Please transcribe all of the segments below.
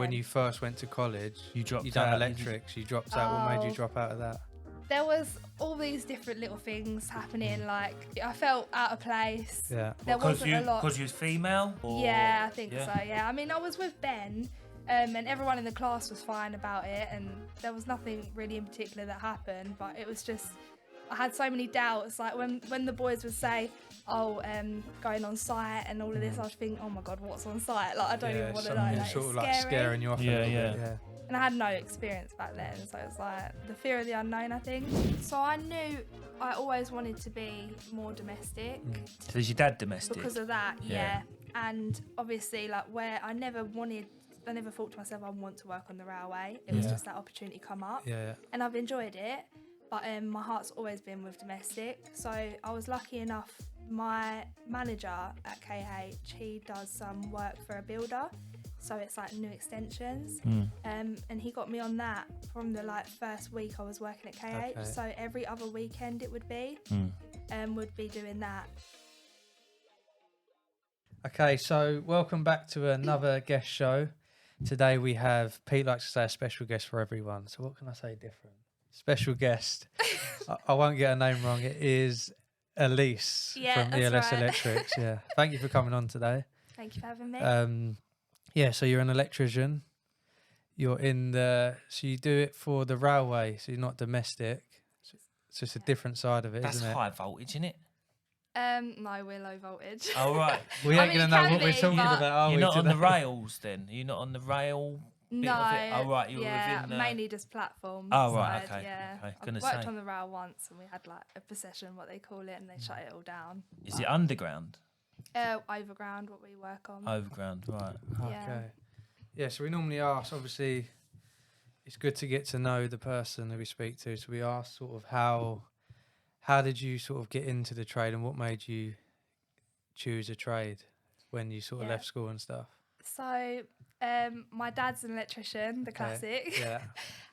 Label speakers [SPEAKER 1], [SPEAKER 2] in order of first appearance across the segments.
[SPEAKER 1] When you first went to college, you done electrics, you dropped out. What made you drop out of that?
[SPEAKER 2] There was all these different little things happening, like I felt out of place.
[SPEAKER 1] Yeah.
[SPEAKER 2] There wasn't a lot.
[SPEAKER 3] Because you was female? Or...
[SPEAKER 2] Yeah, I think so, yeah. I mean, I was with Ben, and everyone in the class was fine about it, and there was nothing really in particular that happened, but it was just, I had so many doubts. Like when the boys would say, going on site and all of this, I was thinking, oh my God, what's on site? Like, I don't even want to know. Like,
[SPEAKER 1] sort of
[SPEAKER 2] it's
[SPEAKER 1] like
[SPEAKER 2] scary.
[SPEAKER 1] scaring you off a little bit. Yeah.
[SPEAKER 2] And I had no experience back then, so it was like the fear of the unknown, I think. So I knew I always wanted to be more domestic.
[SPEAKER 3] So is your dad domestic?
[SPEAKER 2] Because of that, yeah. And obviously, like, where I never thought to myself, I want to work on the railway. It was just that opportunity come up.
[SPEAKER 1] Yeah.
[SPEAKER 2] And I've enjoyed it, but my heart's always been with domestic. So I was lucky enough, my manager at KH, he does some work for a builder. So it's like new extensions, and he got me on that from the first week I was working at KH. Okay. So every other weekend it would be, would be doing that.
[SPEAKER 1] Okay, so welcome back to another guest show. Today we have, Pete likes to say, a special guest for everyone. So what can I say different? Special guest. I won't get her name wrong. It is Elise from ELS Electrics. Yeah. Thank you for coming on today.
[SPEAKER 2] Thank you for having me.
[SPEAKER 1] Yeah, so you're an electrician. You're so you do it for the railway, so you're not domestic. So it's a different side of it, isn't it?
[SPEAKER 3] That's high voltage, isn't it?
[SPEAKER 2] No, we're low voltage.
[SPEAKER 3] Oh, right.
[SPEAKER 1] We ain't going to know what we're talking about, are we?
[SPEAKER 3] You're not on the rails, then? You're not on the rail bit
[SPEAKER 2] no,
[SPEAKER 3] of it? Oh, right, you're within the...
[SPEAKER 2] mainly just platforms.
[SPEAKER 3] Oh, right, okay.
[SPEAKER 2] Yeah.
[SPEAKER 3] Okay.
[SPEAKER 2] I've worked on the rail once, and we had a procession, what they call it, and they shut it all down.
[SPEAKER 3] Is it underground?
[SPEAKER 2] Overground, what we work on.
[SPEAKER 3] Overground, right.
[SPEAKER 1] Okay. Yeah, so we normally ask, obviously, it's good to get to know the person that we speak to. So we ask sort of how did you sort of get into the trade, and what made you choose a trade when you sort of left school and stuff?
[SPEAKER 2] So my dad's an electrician, the classic.
[SPEAKER 1] Yeah.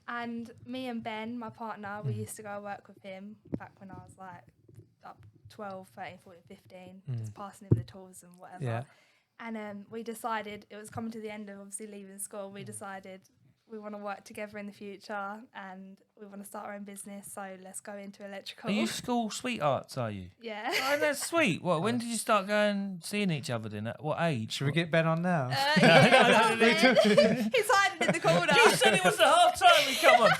[SPEAKER 2] And me and Ben, my partner, we used to go work with him back when I was up 12, 13, 14, 15, just passing him the tools and whatever.
[SPEAKER 1] Yeah.
[SPEAKER 2] And we decided, it was coming to the end of obviously leaving school, we decided we want to work together in the future and we want to start our own business, so let's go into electrical.
[SPEAKER 3] Are you school sweethearts, are you?
[SPEAKER 2] Yeah.
[SPEAKER 3] Oh, that's sweet. What? When did you start seeing each other then? At what age?
[SPEAKER 1] Should we get Ben on now?
[SPEAKER 2] He's hiding in the corner.
[SPEAKER 3] You said it was the half time. Come on.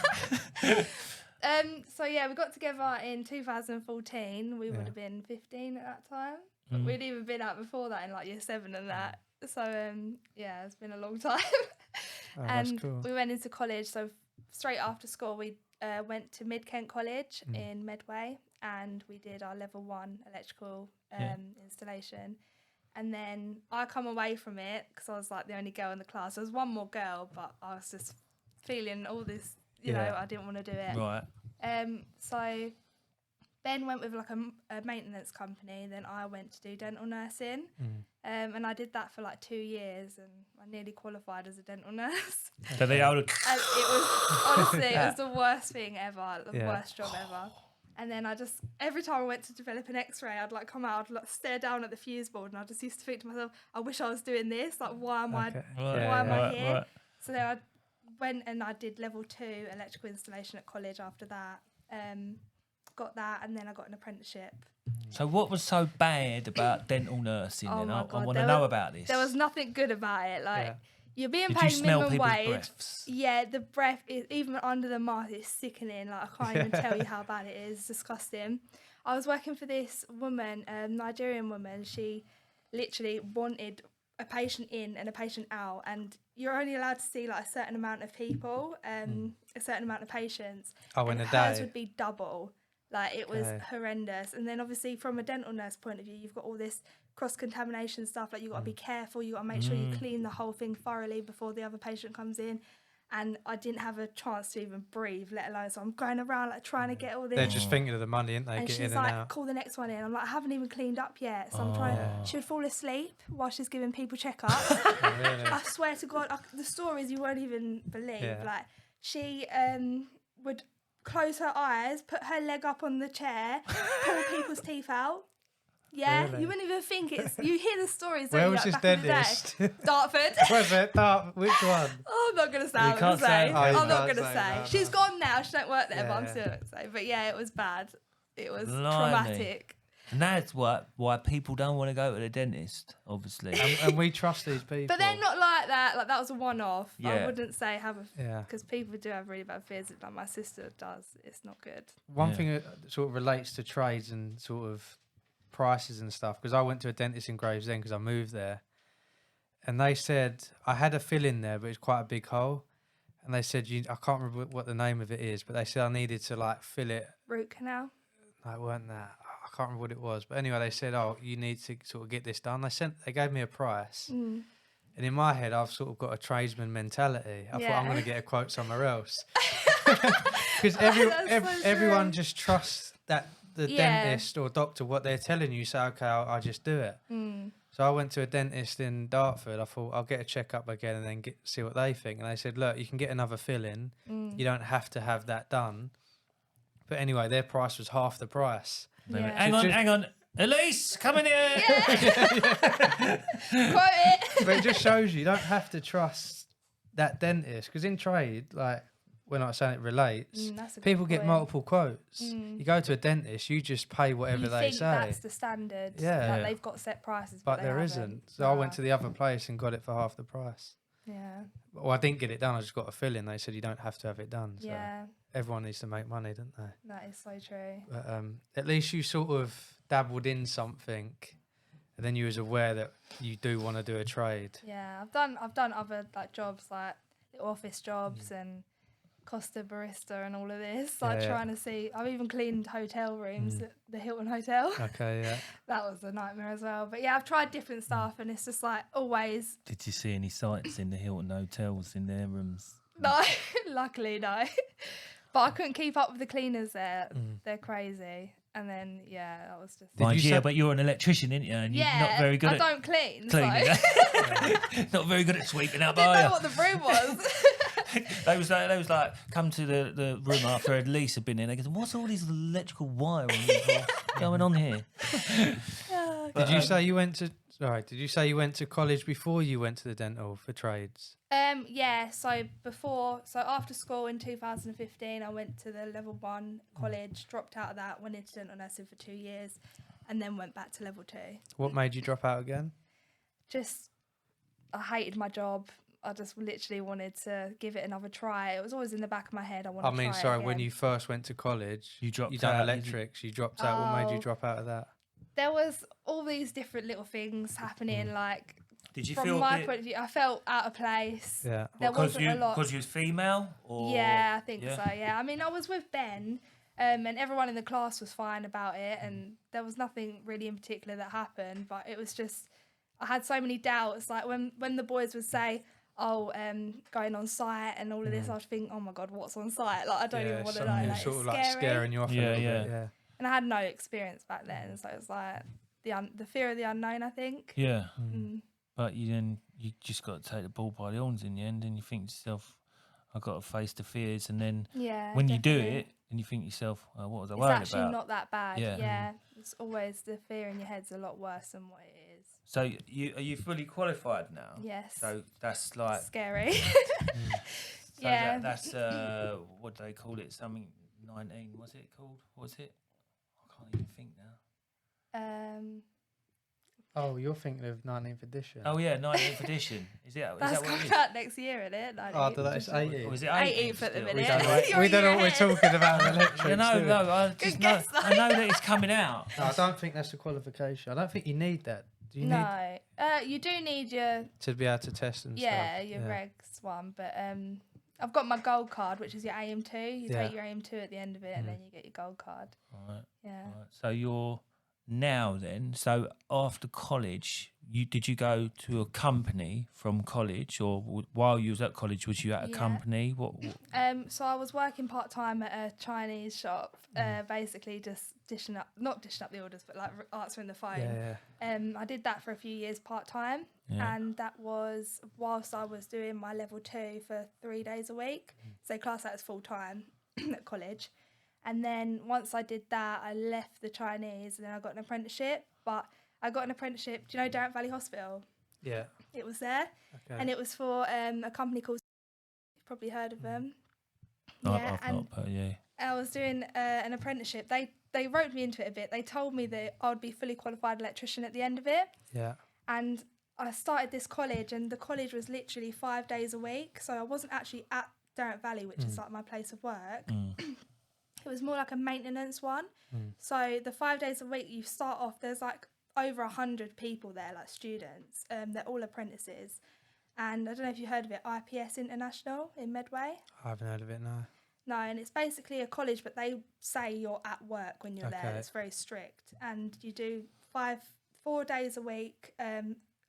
[SPEAKER 2] So yeah, we got together in 2014. We would have been 15 at that time. But we'd even been out before that in year 7 and that. So yeah, it's been a long time. And cool. We went into college. So straight after school, we went to Mid-Kent College in Medway, and we did our level 1 electrical installation. And then I come away from it because I was the only girl in the class. There was one more girl, but I was just feeling all this, you know, I didn't want to do it.
[SPEAKER 3] Right.
[SPEAKER 2] So Ben went with a maintenance company, then I went to do dental nursing. And I did that for 2 years, and I nearly qualified as a dental nurse.
[SPEAKER 3] So they all...
[SPEAKER 2] And it was, honestly, it was the worst thing ever, the worst job ever. And then every time I went to develop an x-ray, I'd come out, I'd stare down at the fuse board, and I just used to think to myself, I wish I was doing this. Why am I here? Right. So then I went and I did level 2 electrical installation at college after that. Got that, and then I got an apprenticeship.
[SPEAKER 3] So what was so bad about dental nursing then? I want to know about this.
[SPEAKER 2] There was nothing good about it. You're being paid minimum wage.
[SPEAKER 3] Breaths?
[SPEAKER 2] Yeah, the breath is even under the mask. It's sickening. I can't even tell you how bad it is. It's disgusting. I was working for this woman, Nigerian woman. She literally wanted a patient in and a patient out, and you're only allowed to see a certain amount of people, a certain amount of patients.
[SPEAKER 1] In a day.
[SPEAKER 2] Hers would be double. It was horrendous. And then obviously from a dental nurse point of view, you've got all this cross-contamination stuff. You've got to be careful. You've got to make sure you clean the whole thing thoroughly before the other patient comes in. And I didn't have a chance to even breathe, let alone. So I'm going around trying to get all this.
[SPEAKER 1] They're just thinking of the money, aren't they?
[SPEAKER 2] And she's call the next one in. I'm I haven't even cleaned up yet. So I'm trying. She would fall asleep while she's giving people checkups. Really? I swear to God, the stories you won't even believe.
[SPEAKER 1] Yeah.
[SPEAKER 2] She would close her eyes, put her leg up on the chair, pull people's teeth out. Yeah,
[SPEAKER 1] Really?
[SPEAKER 2] you wouldn't even think it's. You hear the stories.
[SPEAKER 1] Where
[SPEAKER 2] don't you,
[SPEAKER 1] was
[SPEAKER 2] like,
[SPEAKER 1] this
[SPEAKER 2] back in the day?
[SPEAKER 1] dentist?
[SPEAKER 2] Dartford.
[SPEAKER 1] Was it? Which one?
[SPEAKER 2] Oh, I'm not gonna say.
[SPEAKER 3] You
[SPEAKER 2] I'm
[SPEAKER 3] can't
[SPEAKER 2] gonna say.
[SPEAKER 3] say.
[SPEAKER 1] Oh, you
[SPEAKER 2] I'm not
[SPEAKER 1] can't
[SPEAKER 2] gonna
[SPEAKER 1] say,
[SPEAKER 2] say.
[SPEAKER 1] no,
[SPEAKER 2] She's
[SPEAKER 1] no.
[SPEAKER 2] gone now. She don't work there, but I'm
[SPEAKER 1] Yeah.
[SPEAKER 2] still not gonna say. But yeah, it was bad. It was
[SPEAKER 3] Blimey.
[SPEAKER 2] traumatic.
[SPEAKER 3] And that's why people don't want to go to the dentist, obviously.
[SPEAKER 1] And we trust these people.
[SPEAKER 2] But they're not like that. Like that was a one-off. I
[SPEAKER 3] Yeah.
[SPEAKER 2] wouldn't say have a.
[SPEAKER 1] Yeah.
[SPEAKER 2] Because people do have really bad fears. Like my sister does. It's not good.
[SPEAKER 1] One
[SPEAKER 3] Yeah.
[SPEAKER 1] thing that sort of relates to trades and sort of prices and stuff, because I went to a dentist in Gravesend because I moved there, and they said I had a fill in there, but it's quite a big hole, and they said I can't remember what the name of it is, but they said I needed to like fill it.
[SPEAKER 2] Root canal.
[SPEAKER 1] No, it weren't that. I can't remember what it was, but anyway, they said, "Oh, you need to sort of get this done." They gave me a price,
[SPEAKER 2] Mm.
[SPEAKER 1] and in my head, I've sort of got a tradesman mentality. I thought I'm
[SPEAKER 2] Yeah.
[SPEAKER 1] going to get a quote somewhere else, because
[SPEAKER 2] That's so
[SPEAKER 1] everyone
[SPEAKER 2] true.
[SPEAKER 1] just trusts that the
[SPEAKER 2] Yeah.
[SPEAKER 1] dentist or doctor what they're telling you. So okay, I'll just do it.
[SPEAKER 2] Mm.
[SPEAKER 1] So I went to a dentist in Dartford. I thought I'll get a checkup again and then see what they think. And they said, look, you can get another fill in.
[SPEAKER 2] Mm.
[SPEAKER 1] You don't have to have that done. But anyway, their price was half the price.
[SPEAKER 2] Yeah.
[SPEAKER 3] Hang on. Elise, come in here.
[SPEAKER 2] Quote it.
[SPEAKER 1] But it just shows you don't have to trust that dentist, because in trade, like when I'm saying it relates,
[SPEAKER 2] That's a good
[SPEAKER 1] people get
[SPEAKER 2] point.
[SPEAKER 1] multiple quotes.
[SPEAKER 2] Mm.
[SPEAKER 1] You go to a dentist, you just pay whatever
[SPEAKER 2] You
[SPEAKER 1] they
[SPEAKER 2] think
[SPEAKER 1] say.
[SPEAKER 2] that's the standard.
[SPEAKER 1] Yeah.
[SPEAKER 2] Like they've got set prices,
[SPEAKER 1] But
[SPEAKER 2] they
[SPEAKER 1] there
[SPEAKER 2] haven't.
[SPEAKER 1] isn't. So I went to the other place and got it for half the price.
[SPEAKER 2] Yeah.
[SPEAKER 1] Well, I didn't get it done. I just got a fill in. They said you don't have to have it done. So
[SPEAKER 2] Yeah.
[SPEAKER 1] everyone needs to make money, don't they?
[SPEAKER 2] That is so true.
[SPEAKER 1] But at least you sort of dabbled in something, and then you was aware that you do want to do a trade.
[SPEAKER 2] Yeah, I've done other like jobs, like little office jobs and Costa barista and all of this. Like
[SPEAKER 1] Yeah.
[SPEAKER 2] trying to see. I've even cleaned hotel rooms
[SPEAKER 1] Mm.
[SPEAKER 2] at the Hilton Hotel.
[SPEAKER 1] Okay, yeah.
[SPEAKER 2] That was a nightmare as well. But yeah, I've tried different stuff, and it's just like always.
[SPEAKER 3] Did you see any sights in the Hilton hotels in their rooms?
[SPEAKER 2] No, luckily no. But I couldn't keep up with the cleaners there.
[SPEAKER 1] Mm.
[SPEAKER 2] They're crazy. And then yeah, that was just.
[SPEAKER 3] Mind
[SPEAKER 1] you
[SPEAKER 3] you,
[SPEAKER 1] say-
[SPEAKER 3] but you're an electrician, aren't you? And you're
[SPEAKER 2] Yeah,
[SPEAKER 3] not very good
[SPEAKER 2] I
[SPEAKER 3] at
[SPEAKER 2] don't clean.
[SPEAKER 3] cleaning.
[SPEAKER 2] So.
[SPEAKER 3] Not very good at sweeping up,
[SPEAKER 2] Didn't
[SPEAKER 3] are
[SPEAKER 2] know
[SPEAKER 3] you?
[SPEAKER 2] what the broom was.
[SPEAKER 3] They was like, come to the room after Elise had been in. They go, what's all these electrical wiring going on here?
[SPEAKER 1] Did you say you went to? Sorry, did you say you went to college before you went to the dental for trades?
[SPEAKER 2] Yeah, so after school in 2015, I went to the level 1 college, dropped out of that, went into dental nursing for 2 years, and then went back to level 2.
[SPEAKER 1] What made you drop out again?
[SPEAKER 2] Just, I hated my job. I just literally wanted to give it another try. It was always in the back of my head. I wanted to try it
[SPEAKER 1] when
[SPEAKER 2] again.
[SPEAKER 1] you first went to college,
[SPEAKER 3] You dropped
[SPEAKER 1] you done
[SPEAKER 3] out, did you?
[SPEAKER 1] electrics, you dropped out. What made you
[SPEAKER 2] Oh.
[SPEAKER 1] drop out of that?
[SPEAKER 2] There was all these different little things happening, like,
[SPEAKER 3] Did you
[SPEAKER 2] from
[SPEAKER 3] feel
[SPEAKER 2] my point of view, I felt out of place.
[SPEAKER 1] Yeah.
[SPEAKER 2] There wasn't a lot.
[SPEAKER 3] Because you was female? Or
[SPEAKER 2] Yeah, I think so. Yeah, I mean, I was with Ben, and everyone in the class was fine about it, and there was nothing really in particular that happened. But it was just, I had so many doubts. Like when the boys would say, "Oh, going on site and all of this," I'd think, "Oh my God, what's on site?" Like I don't even want to know.
[SPEAKER 1] something
[SPEAKER 2] Like,
[SPEAKER 1] sort
[SPEAKER 2] it's
[SPEAKER 1] of like
[SPEAKER 2] scary.
[SPEAKER 1] scaring you off
[SPEAKER 3] Yeah,
[SPEAKER 1] a little
[SPEAKER 3] yeah.
[SPEAKER 1] bit. Yeah.
[SPEAKER 2] And I had no experience back then, so it was like the fear of the unknown. I think.
[SPEAKER 3] Yeah.
[SPEAKER 2] Mm.
[SPEAKER 3] But you just got to take the ball by the horns in the end, and you think to yourself, I've got to face the fears. And then
[SPEAKER 2] Yeah.
[SPEAKER 3] when you do
[SPEAKER 2] definitely.
[SPEAKER 3] it, and you think to yourself, oh, what was I
[SPEAKER 2] It's
[SPEAKER 3] worried
[SPEAKER 2] actually
[SPEAKER 3] about?
[SPEAKER 2] not that bad.
[SPEAKER 3] Yeah.
[SPEAKER 2] Yeah. It's always the fear in your head's a lot worse than what it is.
[SPEAKER 3] So are you fully qualified now?
[SPEAKER 2] Yes.
[SPEAKER 3] So that's like,
[SPEAKER 2] Scary.
[SPEAKER 3] so
[SPEAKER 2] yeah.
[SPEAKER 3] that's what do they call it? Something 19. What's it called? What's it? I can't even think now.
[SPEAKER 1] Oh, you're thinking of 19th edition.
[SPEAKER 3] Oh yeah, 19th edition. Is
[SPEAKER 2] That's
[SPEAKER 3] that what it
[SPEAKER 2] coming
[SPEAKER 3] is?
[SPEAKER 2] out next year, isn't it?
[SPEAKER 1] Oh, that's 18th.
[SPEAKER 3] Or is it
[SPEAKER 2] 18th at the
[SPEAKER 3] still?
[SPEAKER 2] minute.
[SPEAKER 1] We don't know,
[SPEAKER 2] You're
[SPEAKER 1] we
[SPEAKER 2] a
[SPEAKER 1] don't know
[SPEAKER 2] year
[SPEAKER 1] what we're
[SPEAKER 2] ahead.
[SPEAKER 1] talking about in electrics.
[SPEAKER 3] No,
[SPEAKER 1] do we?
[SPEAKER 3] no, I just know.
[SPEAKER 2] guess, though.
[SPEAKER 3] I know that it's coming out.
[SPEAKER 1] No, I don't think that's the qualification. I don't think you need that. Do you need
[SPEAKER 2] No. You do need your
[SPEAKER 1] to be able to test and stuff?
[SPEAKER 2] your regs one, but I've got my gold card, which is your AM2. You
[SPEAKER 1] Yeah.
[SPEAKER 2] take your AM2 at the end of it, and then you get your gold card.
[SPEAKER 3] Right,
[SPEAKER 2] Yeah.
[SPEAKER 3] right. So you're now then. So after college, did you go to a company from college, or while you was at college, was you at a
[SPEAKER 2] Yeah.
[SPEAKER 3] company? What?
[SPEAKER 2] So I was working part time at a Chinese shop, basically just not dishing up the orders, but like answering the phone.
[SPEAKER 1] Yeah.
[SPEAKER 2] I did that for a few years part time,
[SPEAKER 3] Yeah.
[SPEAKER 2] and that was whilst I was doing my level 2 for 3 days a week. So class that as full time at college. And then once I did that, I left the Chinese, and then I got an apprenticeship but I got an apprenticeship. Do you know Derwent Valley Hospital?
[SPEAKER 1] Yeah.
[SPEAKER 2] It was there, and it was for a company called. You've probably heard of them.
[SPEAKER 3] I've not, but yeah.
[SPEAKER 2] I was doing an apprenticeship. They roped me into it a bit. They told me that I would be fully qualified electrician at the end of it.
[SPEAKER 1] Yeah.
[SPEAKER 2] And I started this college, and the college was literally 5 days a week. So I wasn't actually at Derwent Valley, which is like my place of work. It was more like a maintenance one. So the 5 days a week, you start off, there's like over 100 people there, like students. They're all apprentices. And I don't know if you heard of it, IPS International in Medway.
[SPEAKER 1] I haven't heard of it, no.
[SPEAKER 2] No, and it's basically a college, but they say you're at work when you're there. It's very strict. And you do 4 days a week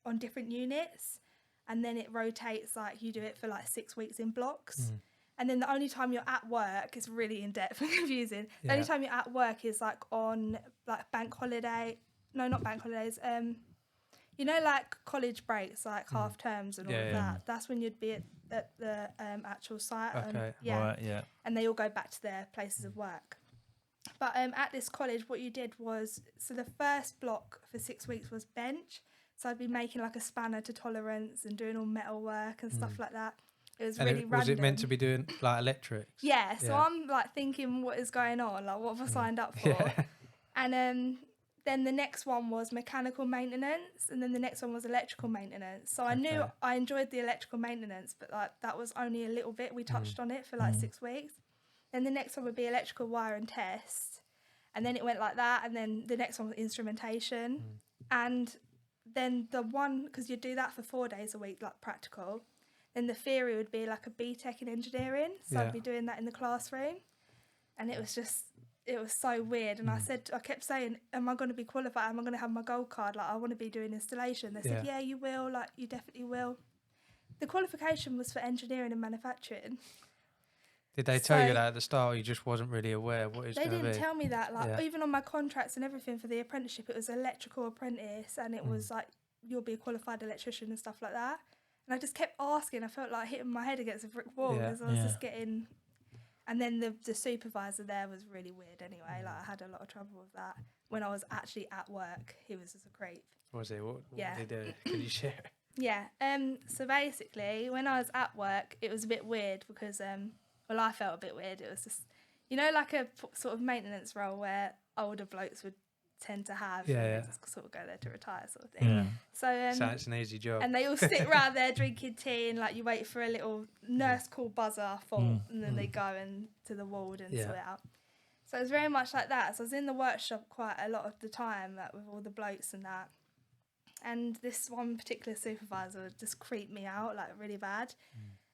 [SPEAKER 2] on different units. And then it rotates, like you do it for like 6 weeks in blocks. And then the only time you're at work is really in-depth and confusing. The only time you're at work is like on like bank holiday. No, not bank holidays. You know, like college breaks, like half terms and all of that. That's when you'd be at the actual site.
[SPEAKER 1] Okay.
[SPEAKER 3] Right, yeah.
[SPEAKER 2] And they all go back to their places of work. But at this college, what you did was, so the first block for 6 weeks was bench. So I'd be making like a spanner to tolerance and doing all metal work and stuff like that. It was really random.
[SPEAKER 1] Was it meant to be doing like electrics?
[SPEAKER 2] Yeah. So I'm like thinking, what is going on? Like, what have I signed up for?
[SPEAKER 1] Yeah.
[SPEAKER 2] And then the next one was mechanical maintenance, and then the next one was electrical maintenance. So I knew I enjoyed the electrical maintenance, but like that was only a little bit. We touched on it for like 6 weeks. Then the next one would be electrical wire and test, and then it went like that. And then the next one was instrumentation, and then the one, because you do that for 4 days a week, like practical. Then the theory would be like a BTEC in engineering. So I'd be doing that in the classroom, and it was so weird. And I kept saying, am I going to be qualified? Am I going to have my gold card? Like, I want to be doing installation. They said, yeah, you will. Like, you definitely will. The qualification was for engineering and manufacturing.
[SPEAKER 1] Did they tell you that at the start, or you just wasn't really aware what it was going to be?
[SPEAKER 2] They didn't tell me that. Like, even on my contracts and everything for the apprenticeship, it was electrical apprentice, and it was like, you'll be a qualified electrician and stuff like that. And I just kept asking. I felt like hitting my head against a brick wall because I was just getting... And then the supervisor there was really weird anyway. Like, I had a lot of trouble with that. When I was actually at work, he was just a creep.
[SPEAKER 1] Was he? What did he do? Can you share?
[SPEAKER 2] Yeah. So basically, when I was at work, it was a bit weird because, I felt a bit weird. It was just, you know, like a sort of maintenance role where older blokes would tend to have. Just sort of go there to retire sort of thing. So
[SPEAKER 1] it's an easy job.
[SPEAKER 2] And they all sit around there drinking tea, and like you wait for a little nurse call buzzer full, and then they go to the ward and sort it out. So it was very much like that. So I was in the workshop quite a lot of the time, like with all the blokes and that. And this one particular supervisor just creeped me out like really bad.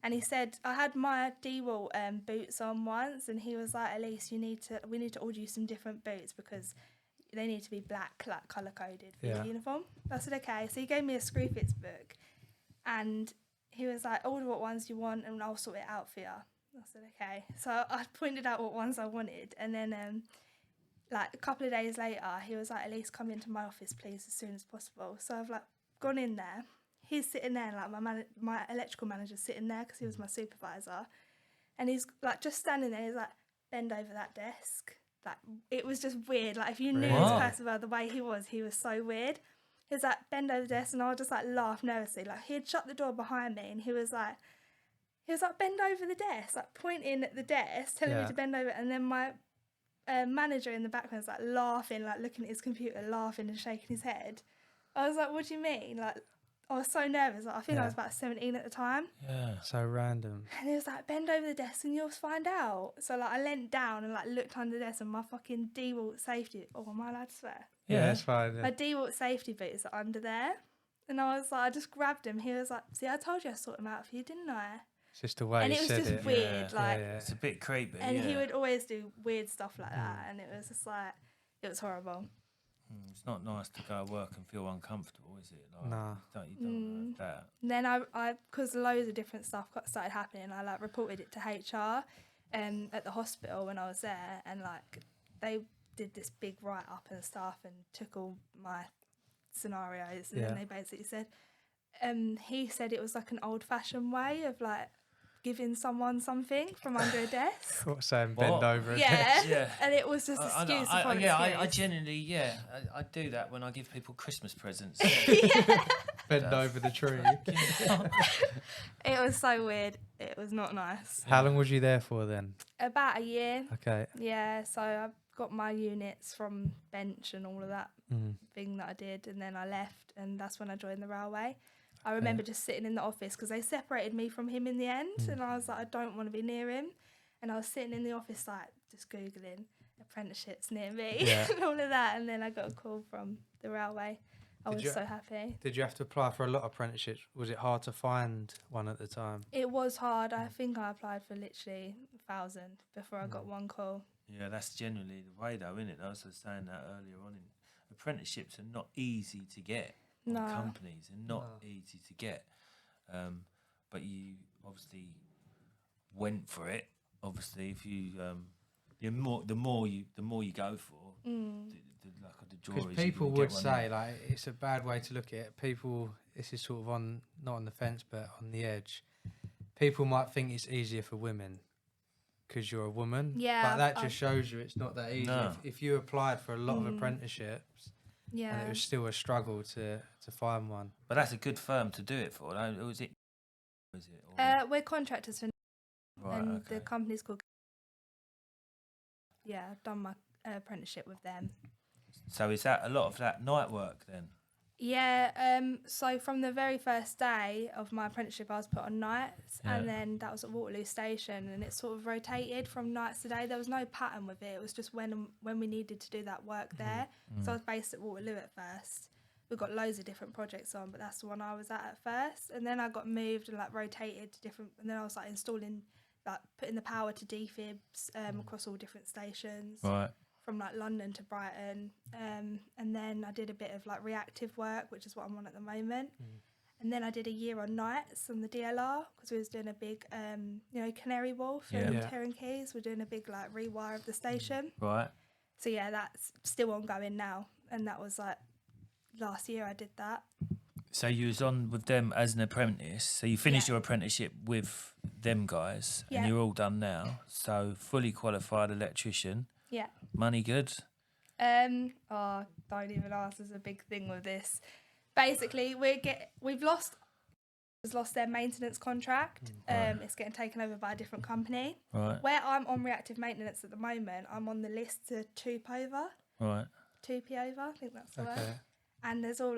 [SPEAKER 2] And he said, I had my D-Wall boots on once, and he was like, Elise, we need to order you some different boots because they need to be black, like colour coded for your uniform. I said, okay. So he gave me a Screwfix book, and he was like, order what ones you want and I'll sort it out for you. I said, okay. So I pointed out what ones I wanted, and then like a couple of days later, he was like, Elise, come into my office please as soon as possible. So I've like gone in there. He's sitting there, like my electrical manager's sitting there because he was my supervisor, and he's like just standing there. He's like, bend over that desk. Like, it was just weird. Like, if you knew this person, well, the way he was so weird. He was like, bend over the desk, and I would just like laugh nervously. Like, he'd shut the door behind me, and he was like, bend over the desk, like pointing at the desk, telling me to bend over. And then my manager in the background was like laughing, like looking at his computer, laughing and shaking his head. I was like, what do you mean? Like, I was so nervous. Like, I think I was about 17 at the time.
[SPEAKER 1] Yeah. So random.
[SPEAKER 2] And he was like, bend over the desk and you'll find out. So like I leant down and like looked under the desk, and my fucking D-Walt safety. Oh, am I allowed to swear?
[SPEAKER 1] Yeah, that's fine.
[SPEAKER 2] My D-Walt safety boots are under there. And I was like, I just grabbed him. He was like, see, I told you I'd sort him out for you, didn't I?
[SPEAKER 1] It's just the way
[SPEAKER 2] and
[SPEAKER 1] he said it.
[SPEAKER 2] And it was just weird. Like,
[SPEAKER 3] it's a bit creepy.
[SPEAKER 2] And he would always do weird stuff like that. And it was just like, it was horrible.
[SPEAKER 3] It's not nice to go to work and feel uncomfortable, is it? Like,
[SPEAKER 1] no.
[SPEAKER 3] You don't have that.
[SPEAKER 2] Then I because loads of different stuff started happening, I like reported it to HR at the hospital when I was there, and like they did this big write-up and stuff and took all my scenarios, and then they basically said, he said it was like an old-fashioned way of like giving someone something from under a desk.
[SPEAKER 1] What, saying bend
[SPEAKER 3] What?
[SPEAKER 1] over?
[SPEAKER 3] Yeah.
[SPEAKER 2] And it was just excuse upon
[SPEAKER 3] I
[SPEAKER 2] excuse.
[SPEAKER 3] genuinely, I do that when I give people Christmas presents.
[SPEAKER 1] Bend over the tree.
[SPEAKER 2] It was so weird. It was not nice.
[SPEAKER 1] How long was you there for then?
[SPEAKER 2] About a year.
[SPEAKER 1] Okay.
[SPEAKER 2] Yeah, so I got my units from bench and all of that thing that I did, and then I left, and that's when I joined the railway. I remember just sitting in the office because they separated me from him in the end, and I was like, I don't want to be near him. And I was sitting in the office, like, just Googling apprenticeships near me and all of that, and then I got a call from the railway. I was so happy.
[SPEAKER 1] Did you have to apply for a lot of apprenticeships? Was it hard to find one at the time?
[SPEAKER 2] It was hard. I think I applied for literally 1,000 before I got one call.
[SPEAKER 3] Yeah, that's generally the way, though, isn't it? I was saying that earlier on. Apprenticeships are not easy to get.
[SPEAKER 2] No.
[SPEAKER 3] Companies are not easy to get. But you obviously went for it. Obviously, if you the more you go for, the draw is.
[SPEAKER 1] Because people would say, like, it's a bad way to look at it. People, this is sort of not on the fence, but on the edge. People might think it's easier for women because you're a woman.
[SPEAKER 2] Yeah.
[SPEAKER 1] But that just shows you it's not that easy.
[SPEAKER 3] No.
[SPEAKER 1] If you applied for a lot of apprenticeships, and it was still a struggle to find one.
[SPEAKER 3] But that's a good firm to do it for. Though. Was it?
[SPEAKER 2] We're contractors for,
[SPEAKER 3] Right,
[SPEAKER 2] and
[SPEAKER 3] okay.
[SPEAKER 2] the company's called. Yeah, I've done my apprenticeship with them.
[SPEAKER 3] So is that a lot of that night work then?
[SPEAKER 2] Yeah, so from the very first day of my apprenticeship, I was put on nights, and then that was at Waterloo Station, and it sort of rotated from nights to day. There was no pattern with it. It was just when we needed to do that work there. So I was based at Waterloo at first. We've got loads of different projects on, but that's the one I was at first. And then I got moved and like rotated to different, and then I was like installing, like putting the power to defibs across all different stations.
[SPEAKER 3] Right.
[SPEAKER 2] From like London to Brighton, and then I did a bit of like reactive work, which is what I'm on at the moment. And then I did a year on nights on the DLR because we was doing a big, Canary Wharf and Keiran Keys. We're doing a big like rewire of the station.
[SPEAKER 3] Right.
[SPEAKER 2] So yeah, that's still ongoing now, and that was like last year I did that.
[SPEAKER 3] So you was on with them as an apprentice. So you finished your apprenticeship with them guys, and you're all done now. So fully qualified electrician.
[SPEAKER 2] Yeah.
[SPEAKER 3] Money good?
[SPEAKER 2] Don't even ask. There's a big thing with this. Basically, we've lost their maintenance contract. It's getting taken over by a different company.
[SPEAKER 3] Right.
[SPEAKER 2] Where I'm on reactive maintenance at the moment, I'm on the list to 2P over.
[SPEAKER 3] Right.
[SPEAKER 2] 2P over, I think that's the word. And there's all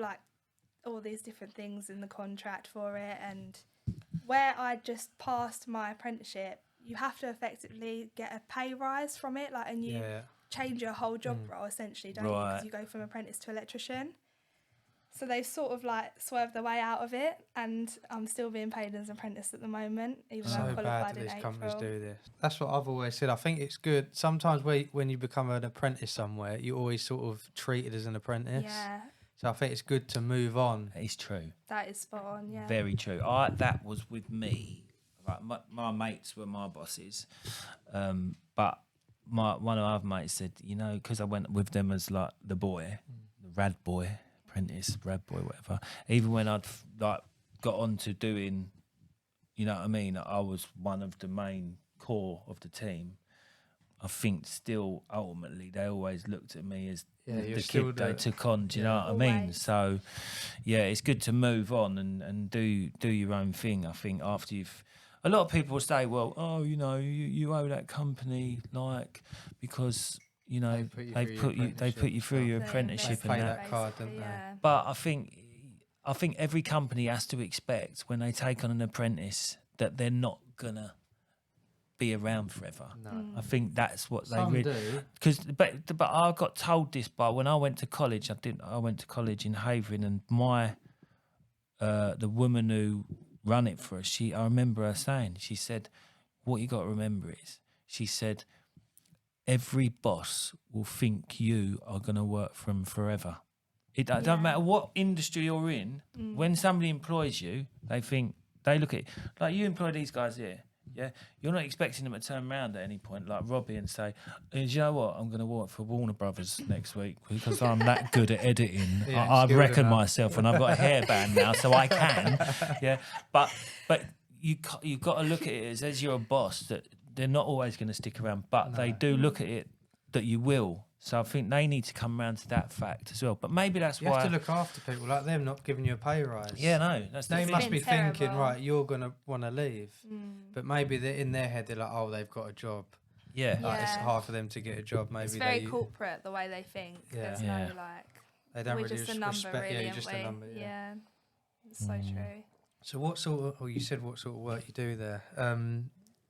[SPEAKER 2] these different things in the contract for it. And where I just passed my apprenticeship, you have to effectively get a pay rise from it, and you change your whole job role essentially, don't you? Because you go from apprentice to electrician. So they've sort of swerved their way out of it, and I'm still being paid as an apprentice at the moment, even though I'm
[SPEAKER 1] So bad
[SPEAKER 2] qualified
[SPEAKER 1] that
[SPEAKER 2] in
[SPEAKER 1] these
[SPEAKER 2] April.
[SPEAKER 1] companies do this. That's what I've always said. I think it's good. Sometimes when you become an apprentice somewhere, you're always sort of treated as an apprentice.
[SPEAKER 2] Yeah.
[SPEAKER 1] So I think it's good to move on.
[SPEAKER 3] It's true.
[SPEAKER 2] That is spot on, yeah.
[SPEAKER 3] Very true. That was with me. Like my mates were my bosses, but one of my other mates said, because I went with them as like the boy, the rad boy, apprentice, rad boy, whatever. Even when I'd got on to doing, you know what I mean, I was one of the main core of the team. I think still ultimately they always looked at me as the kid they took on. Do you know what I mean? So yeah, it's good to move on and do your own thing. I think after you've. A lot of people say, well, you owe that company because they put you through your apprenticeship and that.
[SPEAKER 1] Card, didn't they?
[SPEAKER 3] But I think every company has to expect when they take on an apprentice that they're not gonna be around forever.
[SPEAKER 1] No.
[SPEAKER 3] I think that's what
[SPEAKER 1] Some
[SPEAKER 3] they
[SPEAKER 1] do.
[SPEAKER 3] Because but I got told this by when I went to college. I went to college in Havering, and the woman who run it for us, I remember her saying, she said, what you got to remember is, she said, every boss will think you are going to work for them forever. It doesn't matter what industry you're in, when somebody employs you, they look at it, like you employ these guys here, yeah? You're not expecting them to turn around at any point, like Robbie, and say, do you know what, I'm going to work for Warner Brothers next week because I'm that good at editing. I reckon myself, and I've got a hairband now, so I can. Yeah, but you've got to look at it as you're a boss, that they're not always going to stick around, but they do look at it that you will. So I think they need to come around to that fact as well. But maybe that's
[SPEAKER 1] You
[SPEAKER 3] why
[SPEAKER 1] have to look after people like them, not giving you a pay rise.
[SPEAKER 3] Yeah, no, that's
[SPEAKER 1] They
[SPEAKER 3] the
[SPEAKER 1] must
[SPEAKER 3] thing.
[SPEAKER 1] be thinking,
[SPEAKER 2] terrible.
[SPEAKER 1] right, you're gonna want to leave, but maybe they're in their head they're like, oh, they've got a job.
[SPEAKER 3] Yeah.
[SPEAKER 1] Like, it's
[SPEAKER 2] Yeah.
[SPEAKER 1] hard for them to get a job. Maybe
[SPEAKER 2] It's very corporate the way they think.
[SPEAKER 1] Yeah.
[SPEAKER 2] There's
[SPEAKER 3] Yeah.
[SPEAKER 2] no like.
[SPEAKER 1] they don't
[SPEAKER 2] We're
[SPEAKER 1] really
[SPEAKER 2] just a number,
[SPEAKER 1] respect.
[SPEAKER 2] really,
[SPEAKER 1] Yeah, you're
[SPEAKER 2] aren't
[SPEAKER 1] just
[SPEAKER 2] we?
[SPEAKER 1] a number.
[SPEAKER 2] Yeah. It's so true.
[SPEAKER 1] So what sort of? Oh, you said what sort of work you do there?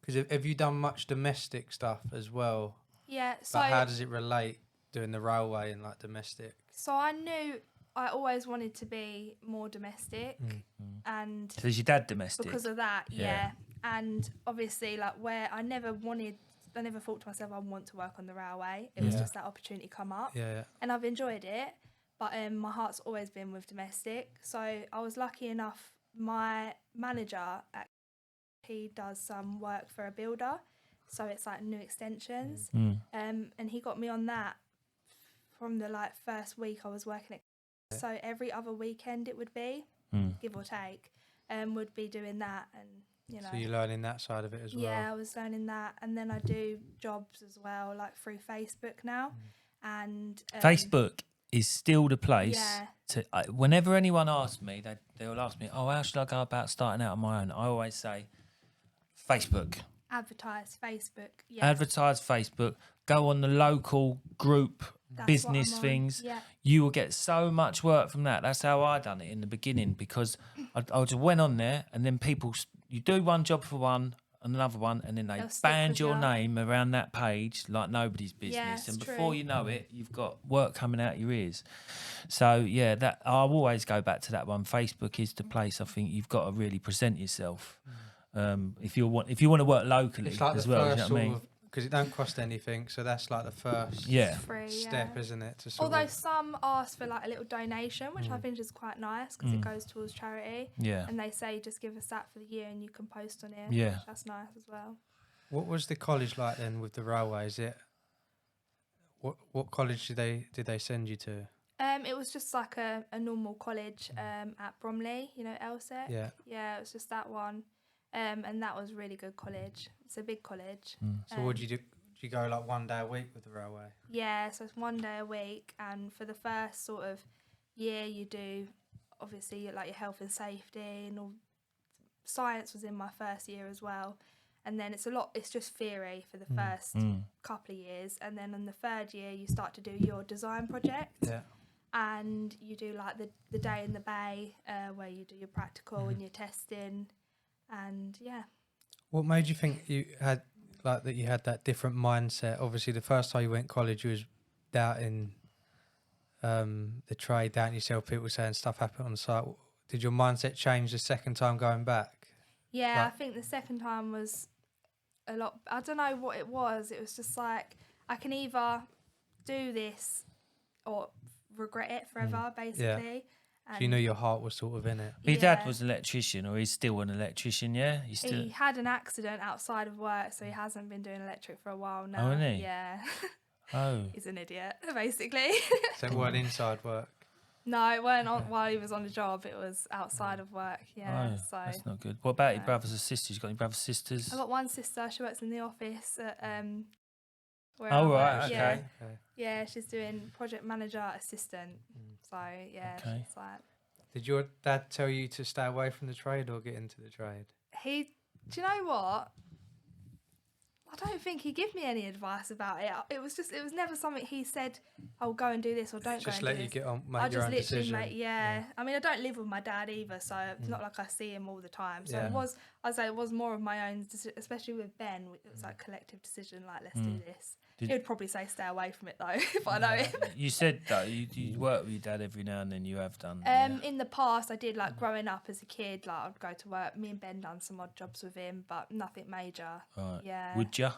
[SPEAKER 1] Because have you done much domestic stuff as well?
[SPEAKER 2] Yeah. So
[SPEAKER 1] Like, how does it relate doing the railway and like domestic?
[SPEAKER 2] So I knew I always wanted to be more domestic, and
[SPEAKER 3] So is your dad domestic?
[SPEAKER 2] because of that,
[SPEAKER 3] Yeah.
[SPEAKER 2] And obviously, like where I never thought to myself I want to work on the railway. It was
[SPEAKER 1] Yeah.
[SPEAKER 2] just that opportunity come up,
[SPEAKER 1] Yeah.
[SPEAKER 2] and I've enjoyed it. But my heart's always been with domestic. So I was lucky enough. My manager, he does some work for a builder, so it's like new extensions, and he got me on that from the like first week I was working at. So every other weekend it would be, give or take, would be doing that, and you know.
[SPEAKER 1] So you're learning that side of it as well.
[SPEAKER 2] Yeah, I was learning that, and then I do jobs as well, like through Facebook now, and
[SPEAKER 3] Facebook is still the place
[SPEAKER 2] Yeah.
[SPEAKER 3] to. Whenever anyone asks me, they'll ask me, "Oh, how should I go about starting out on my own?" I always say, Facebook.
[SPEAKER 2] advertise Facebook. Yeah,
[SPEAKER 3] Advertise Facebook. Go on the local group
[SPEAKER 2] That's what
[SPEAKER 3] business
[SPEAKER 2] I'm on.
[SPEAKER 3] things.
[SPEAKER 2] Yeah.
[SPEAKER 3] You will get so much work from that. That's how I done it in the beginning, because I just went on there, and then you do one job for one and another one, and then they
[SPEAKER 2] They'll stick
[SPEAKER 3] band
[SPEAKER 2] with
[SPEAKER 3] your
[SPEAKER 2] you.
[SPEAKER 3] name around that page like nobody's business,
[SPEAKER 2] it's
[SPEAKER 3] and before
[SPEAKER 2] true.
[SPEAKER 3] you know it, you've got work coming out your ears. So yeah, that I'll always go back to that one. Facebook is the place. I think you've got to really present yourself. If you want to work locally
[SPEAKER 1] It's like
[SPEAKER 3] as
[SPEAKER 1] the
[SPEAKER 3] well, you
[SPEAKER 1] first
[SPEAKER 3] know what I
[SPEAKER 1] sort
[SPEAKER 3] mean?
[SPEAKER 1] of, because it don't cost anything, so that's like the first
[SPEAKER 3] Yeah.
[SPEAKER 2] Free,
[SPEAKER 1] step,
[SPEAKER 2] yeah.
[SPEAKER 1] isn't it? To sort
[SPEAKER 2] Although
[SPEAKER 1] of,
[SPEAKER 2] some ask for like a little donation, which I think is quite nice because it goes towards charity.
[SPEAKER 3] Yeah.
[SPEAKER 2] And they say just give us that for the year and you can post on it.
[SPEAKER 3] Yeah.
[SPEAKER 2] Which that's nice as well.
[SPEAKER 1] what was the college like then with the railway? Is it what college did they send you to?
[SPEAKER 2] It was just like a normal college at Bromley, you know, ELSEC.
[SPEAKER 1] Yeah.
[SPEAKER 2] Yeah, it was just that one. And that was really good college. It's a big college.
[SPEAKER 1] So what did you do? Did you go like one day a week with the railway?
[SPEAKER 2] Yeah, so it's one day a week, and for the first sort of year you do obviously like your health and safety, and all science was in my first year as well. And then it's just theory for the first couple of years, and then in the third year you start to do your design project.
[SPEAKER 1] Yeah.
[SPEAKER 2] And you do like the day in the bay where you do your practical and your testing, and yeah.
[SPEAKER 1] What made you think you had that different mindset? Obviously, the first time you went college, you was doubting the trade, doubting yourself. People saying stuff happened on the site. Did your mindset change the second time going back?
[SPEAKER 2] Yeah,
[SPEAKER 1] Like-
[SPEAKER 2] I think the second time was a lot. I don't know what it was. It was just like I can either do this or regret it forever, basically.
[SPEAKER 1] So you know your heart was sort of in it.
[SPEAKER 3] Your dad
[SPEAKER 2] Yeah.
[SPEAKER 3] was an electrician, or he's still an electrician, yeah? He's still.
[SPEAKER 2] He had an accident outside of work, so he hasn't been doing electric for a while now.
[SPEAKER 3] Oh, isn't he?
[SPEAKER 2] Yeah.
[SPEAKER 3] Oh.
[SPEAKER 2] He's an idiot, basically.
[SPEAKER 1] So it weren't inside work.
[SPEAKER 2] No, it weren't while he was on the job. It was outside of work. Yeah.
[SPEAKER 3] Oh,
[SPEAKER 2] So
[SPEAKER 3] that's not good. What about your
[SPEAKER 2] No.
[SPEAKER 3] brothers and sisters? You got any brothers and sisters?
[SPEAKER 2] I've got one sister. She works in the office at where
[SPEAKER 3] Oh,
[SPEAKER 2] I
[SPEAKER 3] right,
[SPEAKER 2] work.
[SPEAKER 3] okay.
[SPEAKER 2] Yeah, she's doing project manager assistant. So yeah,
[SPEAKER 3] Okay.
[SPEAKER 2] she's like
[SPEAKER 1] Did your dad tell you to stay away from the trade or get into the trade?
[SPEAKER 2] he. Do you know what? I don't think he gave me any advice about it. It was never something he said. "Oh, go and do this," or "Don't
[SPEAKER 1] Just
[SPEAKER 2] go
[SPEAKER 1] let
[SPEAKER 2] and do
[SPEAKER 1] you
[SPEAKER 2] this."
[SPEAKER 1] get on,
[SPEAKER 2] I
[SPEAKER 1] make your
[SPEAKER 2] just
[SPEAKER 1] own
[SPEAKER 2] literally
[SPEAKER 1] decision.
[SPEAKER 2] make, yeah. I mean, I don't live with my dad either, so it's not like I see him all the time. So
[SPEAKER 1] Yeah.
[SPEAKER 2] I'd say it was more of my own, especially with Ben. It was like collective decision, like let's do this.
[SPEAKER 3] Did-
[SPEAKER 2] He would probably say stay away from it though, if I know him.
[SPEAKER 3] You said that you work with your dad every now and then. You have done.
[SPEAKER 2] In the past, I did like growing up as a kid. Like I'd go to work. Me and Ben done some odd jobs with him, but nothing major.
[SPEAKER 3] Right.
[SPEAKER 2] Yeah.
[SPEAKER 3] Would you